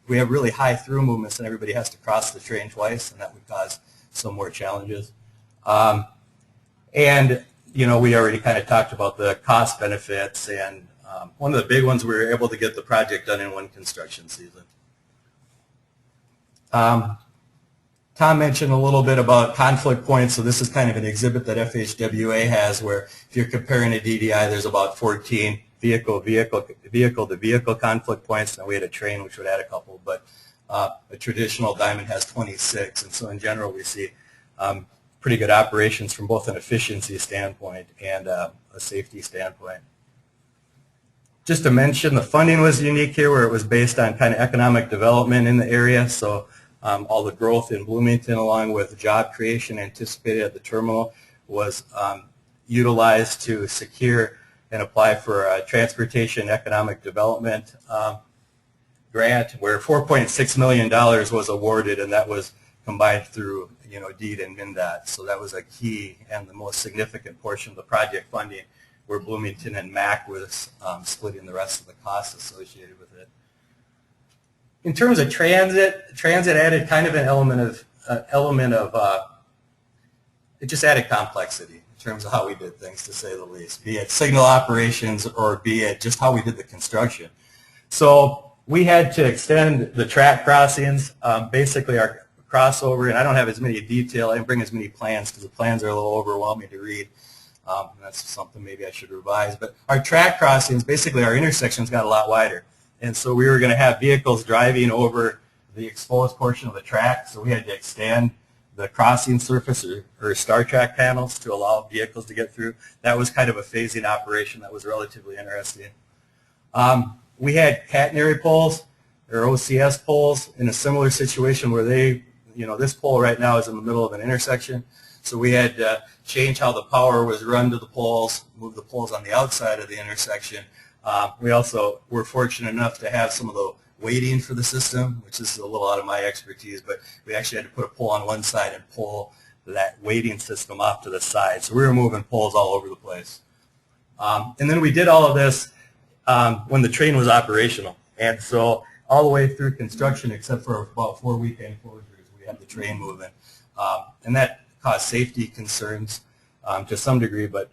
We have really high through movements and everybody has to cross the train twice, and that would cause some more challenges. And we already kind of talked about the cost benefits, and one of the big ones, we were able to get the project done in one construction season. Tom mentioned a little bit about conflict points, so this is kind of an exhibit that FHWA has where if you're comparing a DDI, there's about 14 vehicle-to-vehicle conflict points. Now we had a train which would add a couple, but a traditional diamond has 26, and so in general we see pretty good operations from both an efficiency standpoint and a safety standpoint. Just to mention, the funding was unique here where it was based on kind of economic development in the area. So all the growth in Bloomington along with job creation anticipated at the terminal was utilized to secure and apply for a transportation economic development grant where $4.6 million was awarded, and that was combined through DEED and MnDOT. So that was a key and the most significant portion of the project funding, where Bloomington and MAC was splitting the rest of the costs associated with it. In terms of transit added kind of an element of it just added complexity in terms of how we did things, to say the least, be it signal operations or be it just how we did the construction. So we had to extend the track crossings, basically our crossover, and I don't have as many detail, I didn't bring as many plans because the plans are a little overwhelming to read. That's something maybe I should revise. But our track crossings, basically our intersections got a lot wider. And so we were going to have vehicles driving over the exposed portion of the track, so we had to extend the crossing surface or star track panels to allow vehicles to get through. That was kind of a phasing operation that was relatively interesting. We had catenary poles or OCS poles in a similar situation where they, this pole right now is in the middle of an intersection. So we had to change how the power was run to the poles, move the poles on the outside of the intersection. We also were fortunate enough to have some of the weighting for the system, which is a little out of my expertise, but we actually had to put a pole on one side and pull that weighting system off to the side. So we were moving poles all over the place. And then we did all of this when the train was operational. And so all the way through construction, except for about 4 weekend closures, we had the train moving. And that caused safety concerns to some degree, but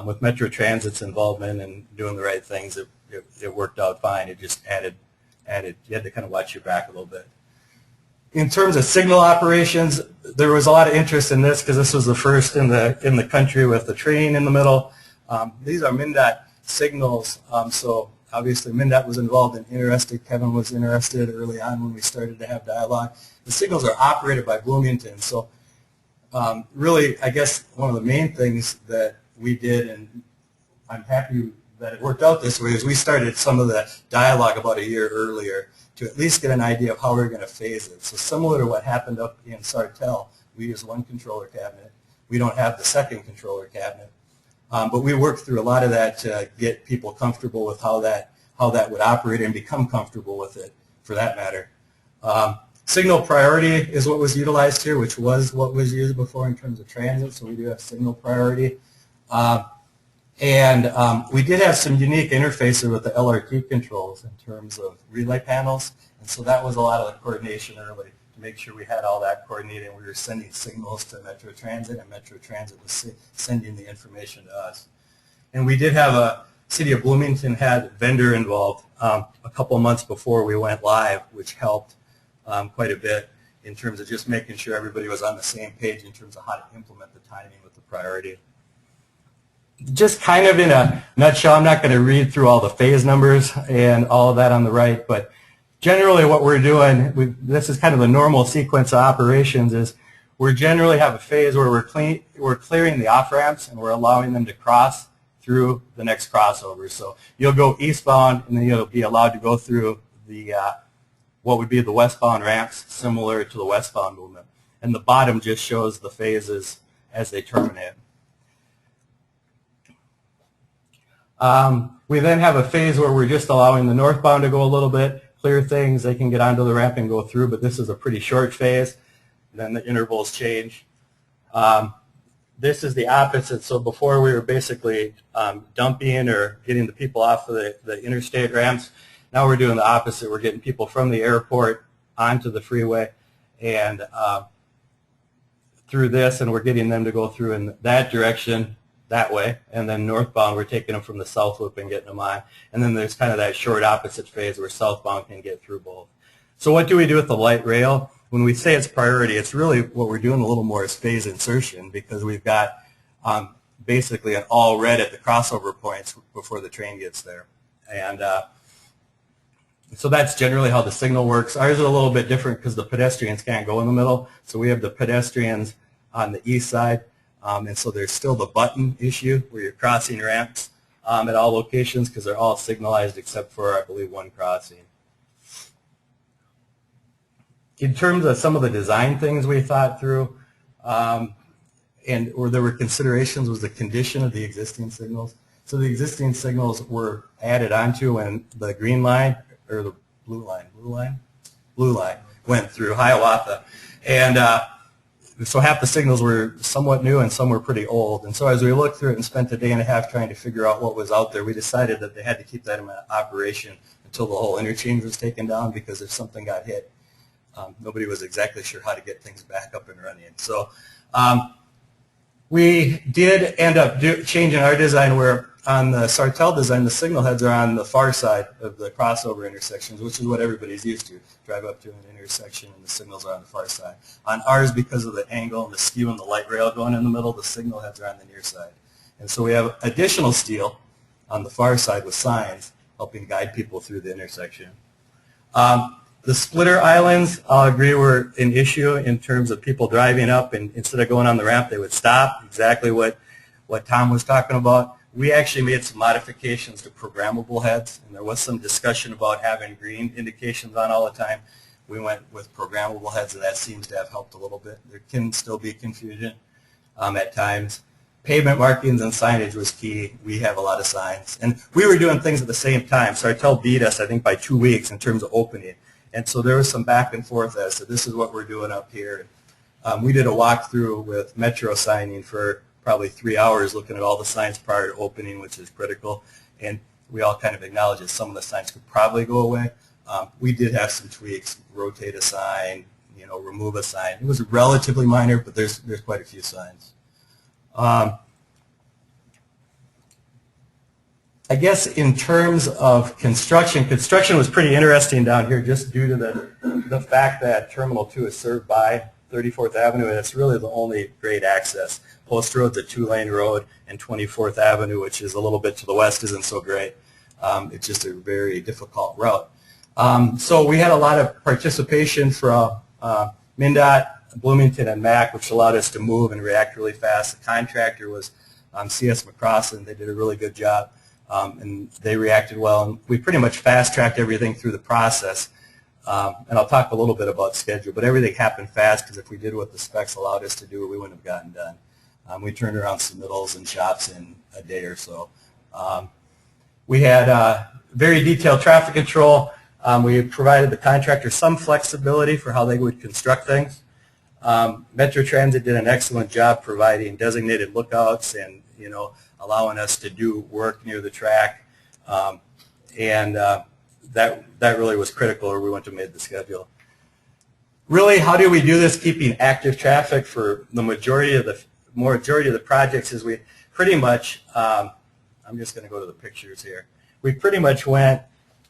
with Metro Transit's involvement and doing the right things, it worked out fine. It just added, you had to kind of watch your back a little bit. In terms of signal operations, there was a lot of interest in this because this was the first in the country with the train in the middle. These are MnDOT signals, so obviously MnDOT was involved and interested. Kevin was interested early on when we started to have dialogue. The signals are operated by Bloomington, so really, I guess one of the main things that we did, and I'm happy that it worked out this way, is we started some of the dialogue about a year earlier to at least get an idea of how we were going to phase it. So similar to what happened up in Sartell, we use one controller cabinet. We don't have the second controller cabinet. But we worked through a lot of that to get people comfortable with how that would operate and become comfortable with it, for that matter. Signal priority is what was utilized here, which was what was used before in terms of transit, so we do have signal priority. We did have some unique interfaces with the LRT controls in terms of relay panels, and so that was a lot of the coordination early to make sure we had all that coordinated and we were sending signals to Metro Transit, and Metro Transit was sending the information to us. And we did have City of Bloomington had vendor involved a couple months before we went live, which helped quite a bit in terms of just making sure everybody was on the same page in terms of how to implement the timing with the priority. Just kind of in a nutshell, I'm not going to read through all the phase numbers and all of that on the right, but generally what we're doing, this is kind of the normal sequence of operations, is we generally have a phase where we're clearing the off-ramps and we're allowing them to cross through the next crossover. So you'll go eastbound and then you'll be allowed to go through the what would be the westbound ramps, similar to the westbound movement. And the bottom just shows the phases as they terminate. We then have a phase where we're just allowing the northbound to go a little bit, clear things, they can get onto the ramp and go through, but this is a pretty short phase. Then the intervals change. This is the opposite, so before we were basically dumping or getting the people off of the interstate ramps. Now we're doing the opposite. We're getting people from the airport onto the freeway and through this, and we're getting them to go through in that direction that way, and then northbound we're taking them from the south loop and getting them on. And then there's kind of that short opposite phase where southbound can get through both. So what do we do with the light rail? When we say it's priority, it's really what we're doing a little more is phase insertion, because we've got basically an all red at the crossover points before the train gets there. And so that's generally how the signal works. Ours is a little bit different because the pedestrians can't go in the middle. So we have the pedestrians on the east side. And so there's still the button issue where you're crossing ramps. at all locations because they're all signalized except for, I believe, one crossing. In terms of some of the design things we thought through, or there were considerations, was the condition of the existing signals. So the existing signals were added onto when the green line, or the blue line went through Hiawatha. And so half the signals were somewhat new and some were pretty old. And so as we looked through it and spent a day and a half trying to figure out what was out there, we decided that they had to keep that in operation until the whole interchange was taken down, because if something got hit, nobody was exactly sure how to get things back up and running. So we did end up changing our design, where on the Sartell design, the signal heads are on the far side of the crossover intersections, which is what everybody's used to. Drive up to an intersection and the signals are on the far side. On ours, because of the angle and the skew and the light rail going in the middle, the signal heads are on the near side. And so we have additional steel on the far side with signs helping guide people through the intersection. The splitter islands, I'll agree, were an issue in terms of people driving up, and instead of going on the ramp, they would stop, exactly what Tom was talking about. We actually made some modifications to programmable heads, and there was some discussion about having green indications on all the time. We went with programmable heads, and that seems to have helped a little bit. There can still be confusion at times. Pavement markings and signage was key. We have a lot of signs. And we were doing things at the same time. Sartell beat us, I think, by 2 weeks in terms of opening. And so there was some back and forth as to this is what we're doing up here. We did a walkthrough with Metro signing for probably 3 hours looking at all the signs prior to opening, which is critical. And we all kind of acknowledged that some of the signs could probably go away. We did have some tweaks, rotate a sign, remove a sign. It was relatively minor, but there's quite a few signs. I guess in terms of construction was pretty interesting down here just due to the fact that Terminal 2 is served by 34th Avenue, and it's really the only grade access. Post Road's a 2-lane road, and 24th Avenue, which is a little bit to the west, isn't so great. It's just a very difficult route. So we had a lot of participation from MnDOT, Bloomington, and MAC, which allowed us to move and react really fast. The contractor was CS McCrossin. They did a really good job. And they reacted well, and we pretty much fast-tracked everything through the process. And I'll talk a little bit about schedule, but everything happened fast, because if we did what the specs allowed us to do, we wouldn't have gotten done. We turned around submittals and shops in a day or so. We had very detailed traffic control. We provided the contractor some flexibility for how they would construct things. Metro Transit did an excellent job providing designated lookouts and, allowing us to do work near the track, and that really was critical, or we wouldn't have made the schedule. Really, how do we do this keeping active traffic for the majority of the projects? Is we pretty much, I'm just going to go to the pictures here. We pretty much went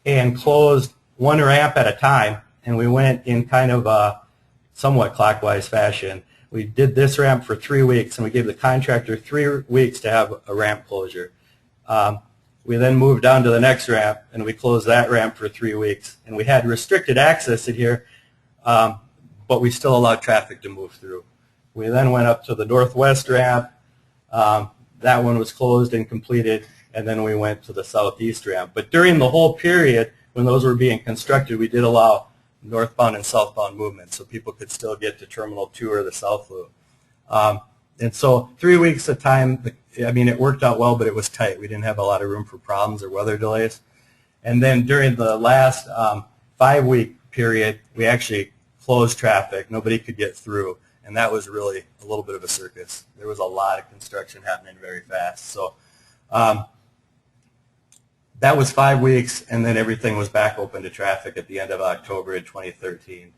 and closed one ramp at a time, and we went in kind of a somewhat clockwise fashion. We did this ramp for 3 weeks, and we gave the contractor 3 weeks to have a ramp closure. We then moved on to the next ramp, and we closed that ramp for 3 weeks. And we had restricted access in here, but we still allowed traffic to move through. We then went up to the northwest ramp. That one was closed and completed, and then we went to the southeast ramp. But during the whole period, when those were being constructed, we did allow northbound and southbound movement, so people could still get to Terminal 2 or the South Loop. And so 3 weeks of time, it worked out well, but it was tight. We didn't have a lot of room for problems or weather delays. And then during the last 5-week period, we actually closed traffic. Nobody could get through, and that was really a little bit of a circus. There was a lot of construction happening very fast. So that was 5 weeks, and then everything was back open to traffic at the end of October in 2013.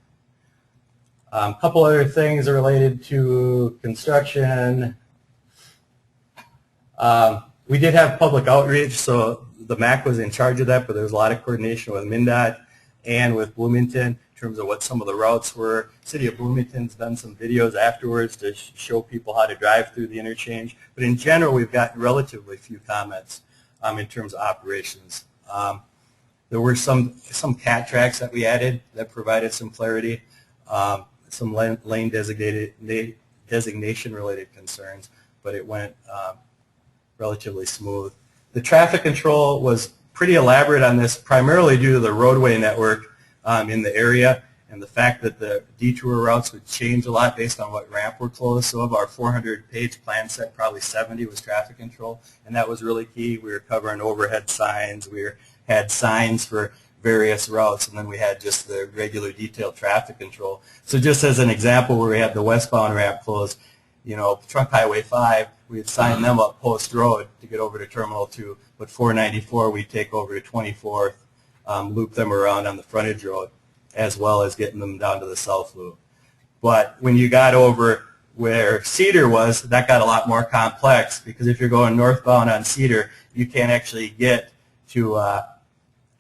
A couple other things related to construction. We did have public outreach, so the MAC was in charge of that, but there was a lot of coordination with MnDOT and with Bloomington in terms of what some of the routes were. City of Bloomington's done some videos afterwards to show people how to drive through the interchange. But in general, we've gotten relatively few comments in terms of operations. There were some cat tracks that we added that provided some clarity, some lane designation related concerns, but it went relatively smooth. The traffic control was pretty elaborate on this, primarily due to the roadway network in the area and the fact that the detour routes would change a lot based on what ramp were closed. So of our 400-page plan set, probably 70 was traffic control, and that was really key. We were covering overhead signs. We had signs for various routes, and then we had just the regular detailed traffic control. So just as an example, where we had the westbound ramp closed, you know, Trunk Highway 5, we'd sign them up Post Road to get over to Terminal 2, but 494 we'd take over to 24th, loop them around on the frontage road, as well as getting them down to the south loop. But when you got over where Cedar was, that got a lot more complex, because if you're going northbound on Cedar, you can't actually get to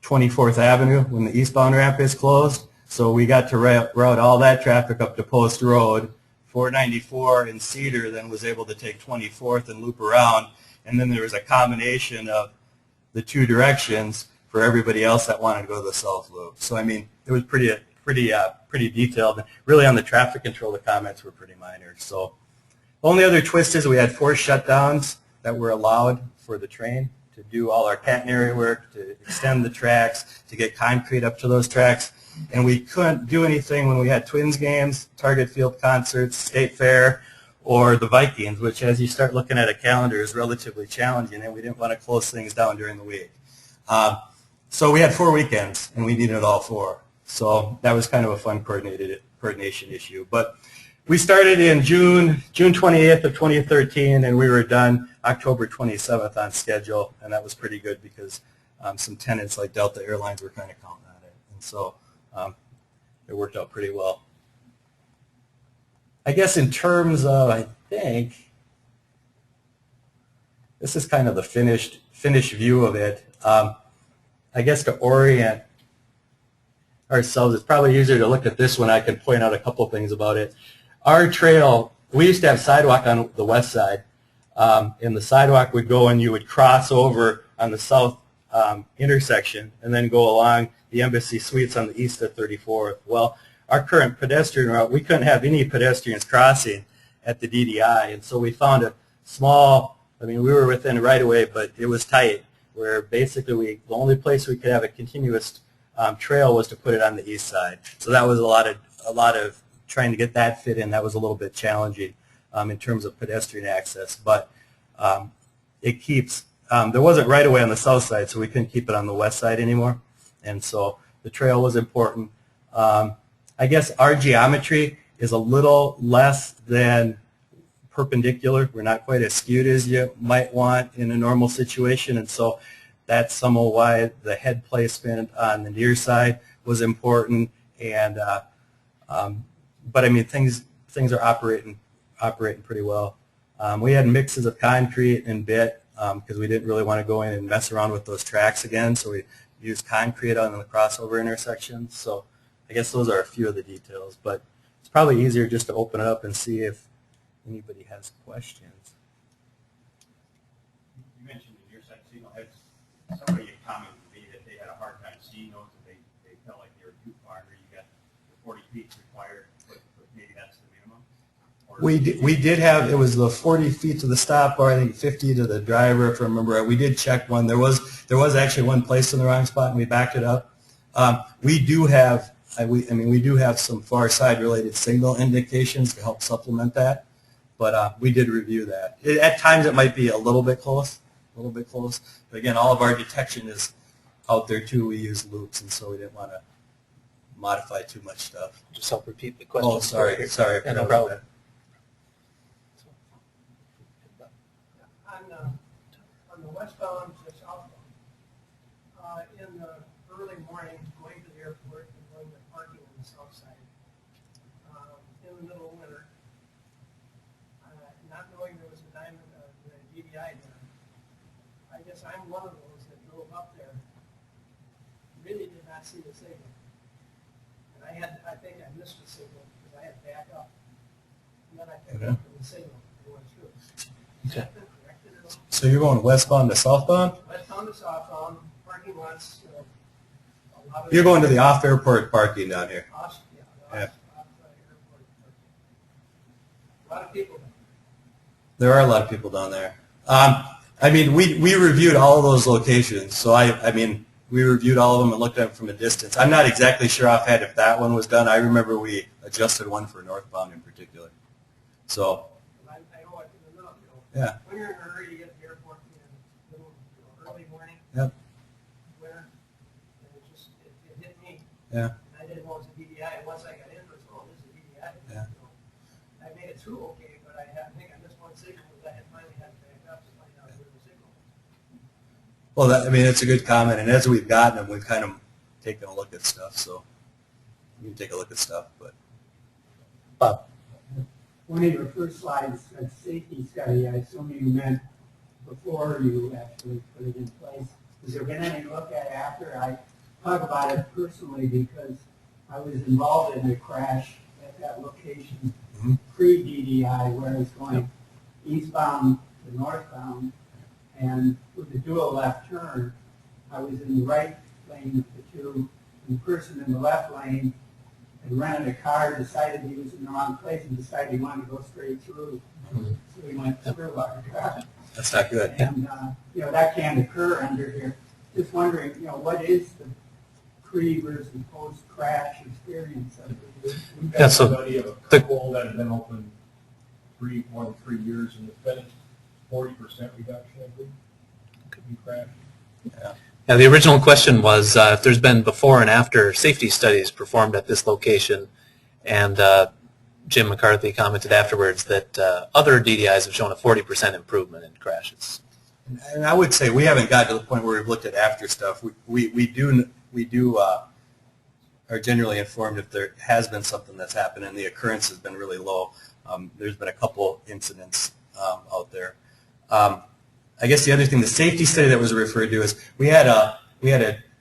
24th Avenue when the eastbound ramp is closed. So we got to route all that traffic up to Post Road. 494 in Cedar then was able to take 24th and loop around, and then there was a combination of the two directions for everybody else that wanted to go to the south loop. So I mean, it was pretty detailed. Really, on the traffic control, the comments were pretty minor. So the only other twist is we had 4 shutdowns that were allowed for the train to do all our catenary work, to extend the tracks, to get concrete up to those tracks. And we couldn't do anything when we had Twins games, Target Field concerts, State Fair, or the Vikings, which as you start looking at a calendar is relatively challenging, and we didn't want to close things down during the week. So we had 4 weekends, and we needed all 4. So that was kind of a fun coordination issue. But we started in June 28th of 2013, and we were done October 27th on schedule, and that was pretty good because some tenants like Delta Airlines were kind of counting on it. And so it worked out pretty well. I guess in terms of, I think, this is kind of the finished view of it. I guess to orient ourselves, it's probably easier to look at this one. I can point out a couple things about it. Our trail, we used to have sidewalk on the west side, and the sidewalk would go and you would cross over on the south intersection and then go along the Embassy Suites on the east of 34th. Well, our current pedestrian route, we couldn't have any pedestrians crossing at the DDI, and so we found a small, I mean, we were within right of way, but it was tight, where basically the only place we could have a continuous trail was to put it on the east side. So that was a lot of trying to get that fit in. That was a little bit challenging in terms of pedestrian access, but it keeps, there wasn't right of way on the south side, so we couldn't keep it on the west side anymore, and so the trail was important. I guess our geometry is a little less than perpendicular. We're not quite as skewed as you might want in a normal situation, and so that's some of why the head placement on the near side was important. And but I mean, things are operating pretty well. We had mixes of concrete and bit because we didn't really want to go in and mess around with those tracks again, so we used concrete on the crossover intersections. So I guess those are a few of the details, but it's probably easier just to open it up and see if anybody has questions. You mentioned in your side, so had somebody commented to me that they had a hard time seeing those, and they felt like they were too far, or you got the 40 feet required, but maybe that's the minimum? We did have, it was the 40 feet to the stop, or I think 50 to the driver, if I remember right. We did check one. There was actually one placed in the wrong spot, and we backed it up. We do have, we do have some far side related signal indications to help supplement that, but we did review that. At times it might be a little bit close, but again, all of our detection is out there too. We use loops, and so we didn't want to modify too much stuff. Just help repeat the question. Oh, sorry. Yeah, no problem. On the westbound to southbound, in the early morning, going to the airport and going to parking on the south side, in the middle of winter, not knowing there was a the DDI there, I guess I'm one of those that drove up there, really did not see the signal. And I think I missed the signal because I had to back up. And then I picked up the signal and went through. Okay. So you're going westbound to southbound? Westbound to southbound, parking lots, a lot of. You're going to the off-airport parking down here. Yeah. Yeah. Airport. A lot of people. There are a lot of people down there. I mean, we reviewed all of those locations, so I mean, we reviewed all of them and looked at them from a distance. I'm not exactly sure offhand if that one was done. I remember we adjusted one for northbound in particular. So. I know what in the middle, Yeah. when you're in a hurry to get to the airport in the middle, early morning. Yep. Winter, and it hit me. Yeah. I didn't know it was a DDI, and once I got in, it was, oh, this is a DDI. Yeah. So I made it through okay, but I think I missed one signal, because I had finally had to back up to find out where the signal was. Well, I mean, it's a good comment, and as we've gotten them, we've kind of taken a look at stuff. So you can take a look at stuff, but. Bob. One of your first slides said safety study. I assume you meant before you actually put it in place. Has there been any look at it after? I talk about it personally because I was involved in a crash at that location pre-DDI where I was going eastbound to northbound, and with the dual left turn, I was in the right lane of the two, and the person in the left lane had rented a car, decided he was in the wrong place, and decided he wanted to go straight through. So he went through our car. That's not good. And, you know, that can't occur under here. Just wondering, you know, what is the pre versus post-crash experience of it? We've got a study of a couple that have been open more than 3 years, and it's been 40% reduction, I think, in crash. Yeah. Yeah, the original question was if there's been before and after safety studies performed at this location, and Jim McCarthy commented afterwards that other DDIs have shown a 40% improvement in crashes. And I would say we haven't gotten to the point where we've looked at after stuff. We do are generally informed if there has been something that's happened, and the occurrence has been really low. There's been a couple incidents out there. I guess the other thing, the safety study that was referred to is we had a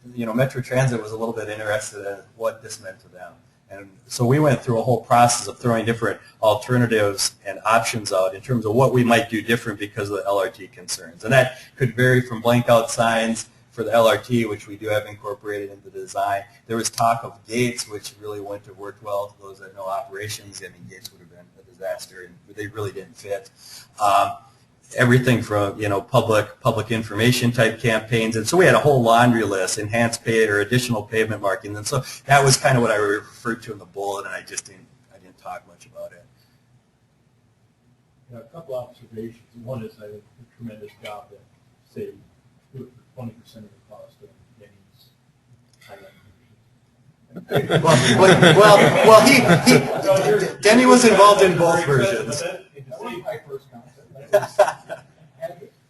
Metro Transit was a little bit interested in what this meant to them. And so we went through a whole process of throwing different alternatives and options out in terms of what we might do different because of the LRT concerns. And that could vary from blank out signs for the LRT, which we do have incorporated into the design. There was talk of gates, which really wouldn't have worked well to those that know operations. I mean, gates would have been a disaster, and they really didn't fit. Everything from, you know, public information type campaigns, and so we had a whole laundry list, enhanced pay or additional pavement markings, and so that was kind of what I referred to in the bullet, and I didn't talk much about it. Yeah, a couple observations. One is, I think, a tremendous job that say do it for 20% of the cost of Denny's highlight Well, Denny was involved in both versions. That wasn't my first concept.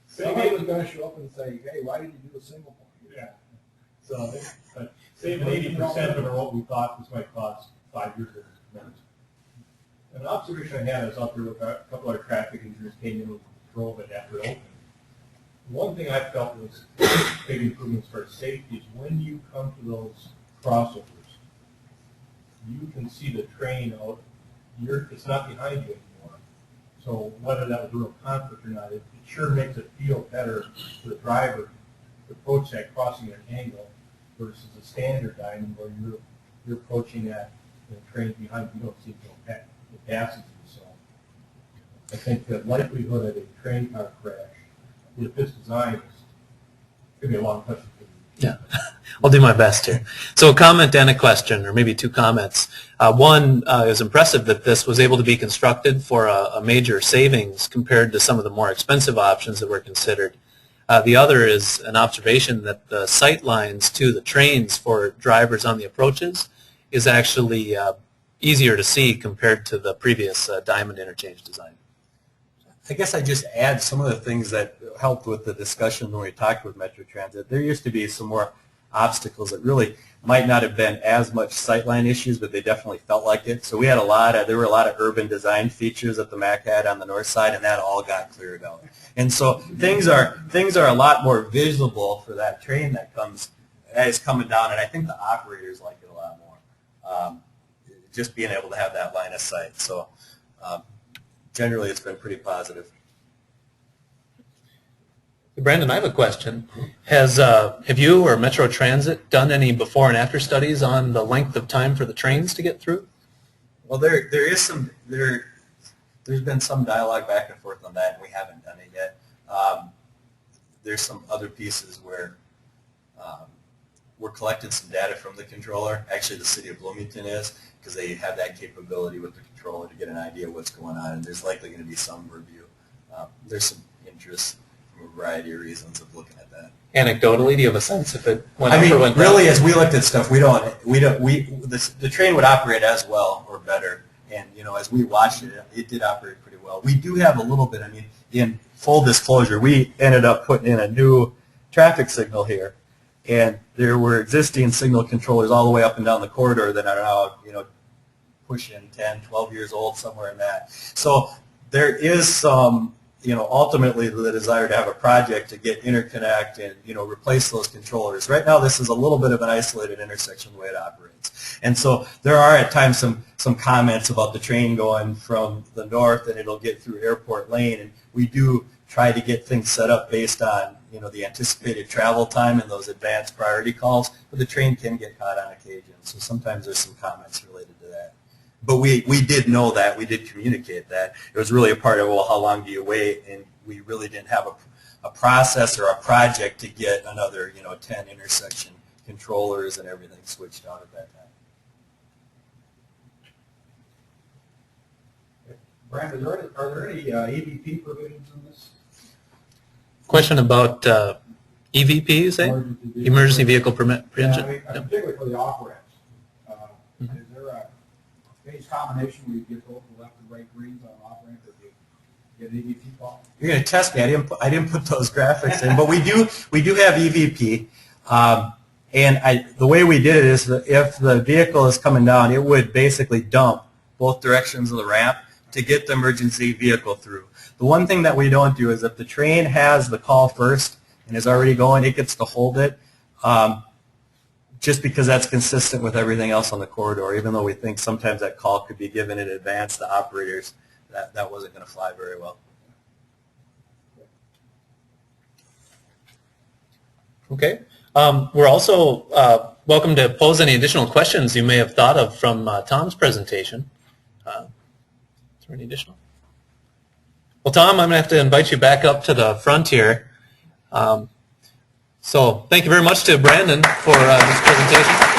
Somebody was going to show up and say, hey, why did you do a single point? Yeah. So, but saving 80% over what we thought this might cost 5 years ago is tremendous. And an observation I had, I was out there with a couple of our traffic engineers came in and drove it after it opened. One thing I felt was big improvements for safety is when you come to those crossovers, you can see the train out. It's not behind you anymore. So whether that was a real conflict or not, it sure makes it feel better for the driver to approach that crossing at an angle versus a standard diamond where you're approaching that train behind you, don't see it passes you. So I think the likelihood of a train car crash with this design is going to be a long question for you. Yeah, I'll do my best here. So a comment and a question, or maybe two comments. One, it was impressive that this was able to be constructed for a major savings compared to some of the more expensive options that were considered. The other is an observation that the sight lines to the trains for drivers on the approaches is actually easier to see compared to the previous diamond interchange design. I guess I just add some of the things that helped with the discussion when we talked with Metro Transit. There used to be some more obstacles that really might not have been as much sightline issues, but they definitely felt like it. So we had there were a lot of urban design features that the MAC had on the north side, and that all got cleared out. And so things are a lot more visible for that train that is coming down, and I think the operators like it a lot more. Just being able to have that line of sight. So generally, it's been pretty positive. Brandon, I have a question. Have you or Metro Transit done any before and after studies on the length of time for the trains to get through? Well, there's been some dialogue back and forth on that, and we haven't done it yet. there's some other pieces where we're collecting some data from the controller. Actually, the city of Bloomington is, because they have that capability with the controller to get an idea of what's going on, and there's likely going to be some review. There's some interest from a variety of reasons of looking at that. Anecdotally, do you have a sense if it went I up mean, or went down? really, as we looked at stuff, the train would operate as well or better. And, you know, as we watched it, it did operate pretty well. We do have a little bit, I mean, in full disclosure, we ended up putting in a new traffic signal here. And there were existing signal controllers all the way up and down the corridor that are now, you know, pushing 10, 12 years old, somewhere in that. So there is some, you know, ultimately the desire to have a project to get interconnect and, you know, replace those controllers. Right now, this is a little bit of an isolated intersection the way it operates. And so there are at times some comments about the train going from the north and it'll get through Airport Lane. And we do try to get things set up based on, you know, the anticipated travel time and those advanced priority calls, but the train can get caught on occasion. So sometimes there's some comments related to that. But we did know that. We did communicate that. It was really a part of, well, how long do you wait? And we really didn't have a process or a project to get another, you know, 10 intersection controllers and everything switched out at that time. Brandon, are there any EVP provisions in this? Question about EVP, you say? Emergency Vehicle Prevention? Yeah, I mean, particularly for the off-ramps. Is there a phase combination where you get both the left and right greens on an off-ramp, or do you get an EVP call? You're going to test me. I didn't put those graphics in, but we do have EVP. And the way we did it is that if the vehicle is coming down, it would basically dump both directions of the ramp to get the emergency vehicle through. The one thing that we don't do is if the train has the call first and is already going, it gets to hold it, just because that's consistent with everything else on the corridor. Even though we think sometimes that call could be given in advance to operators, that wasn't going to fly very well. Okay. We're also welcome to pose any additional questions you may have thought of from Tom's presentation. Is there any additional? Well, Tom, I'm going to have to invite you back up to the front here. So thank you very much to Brandon for this presentation.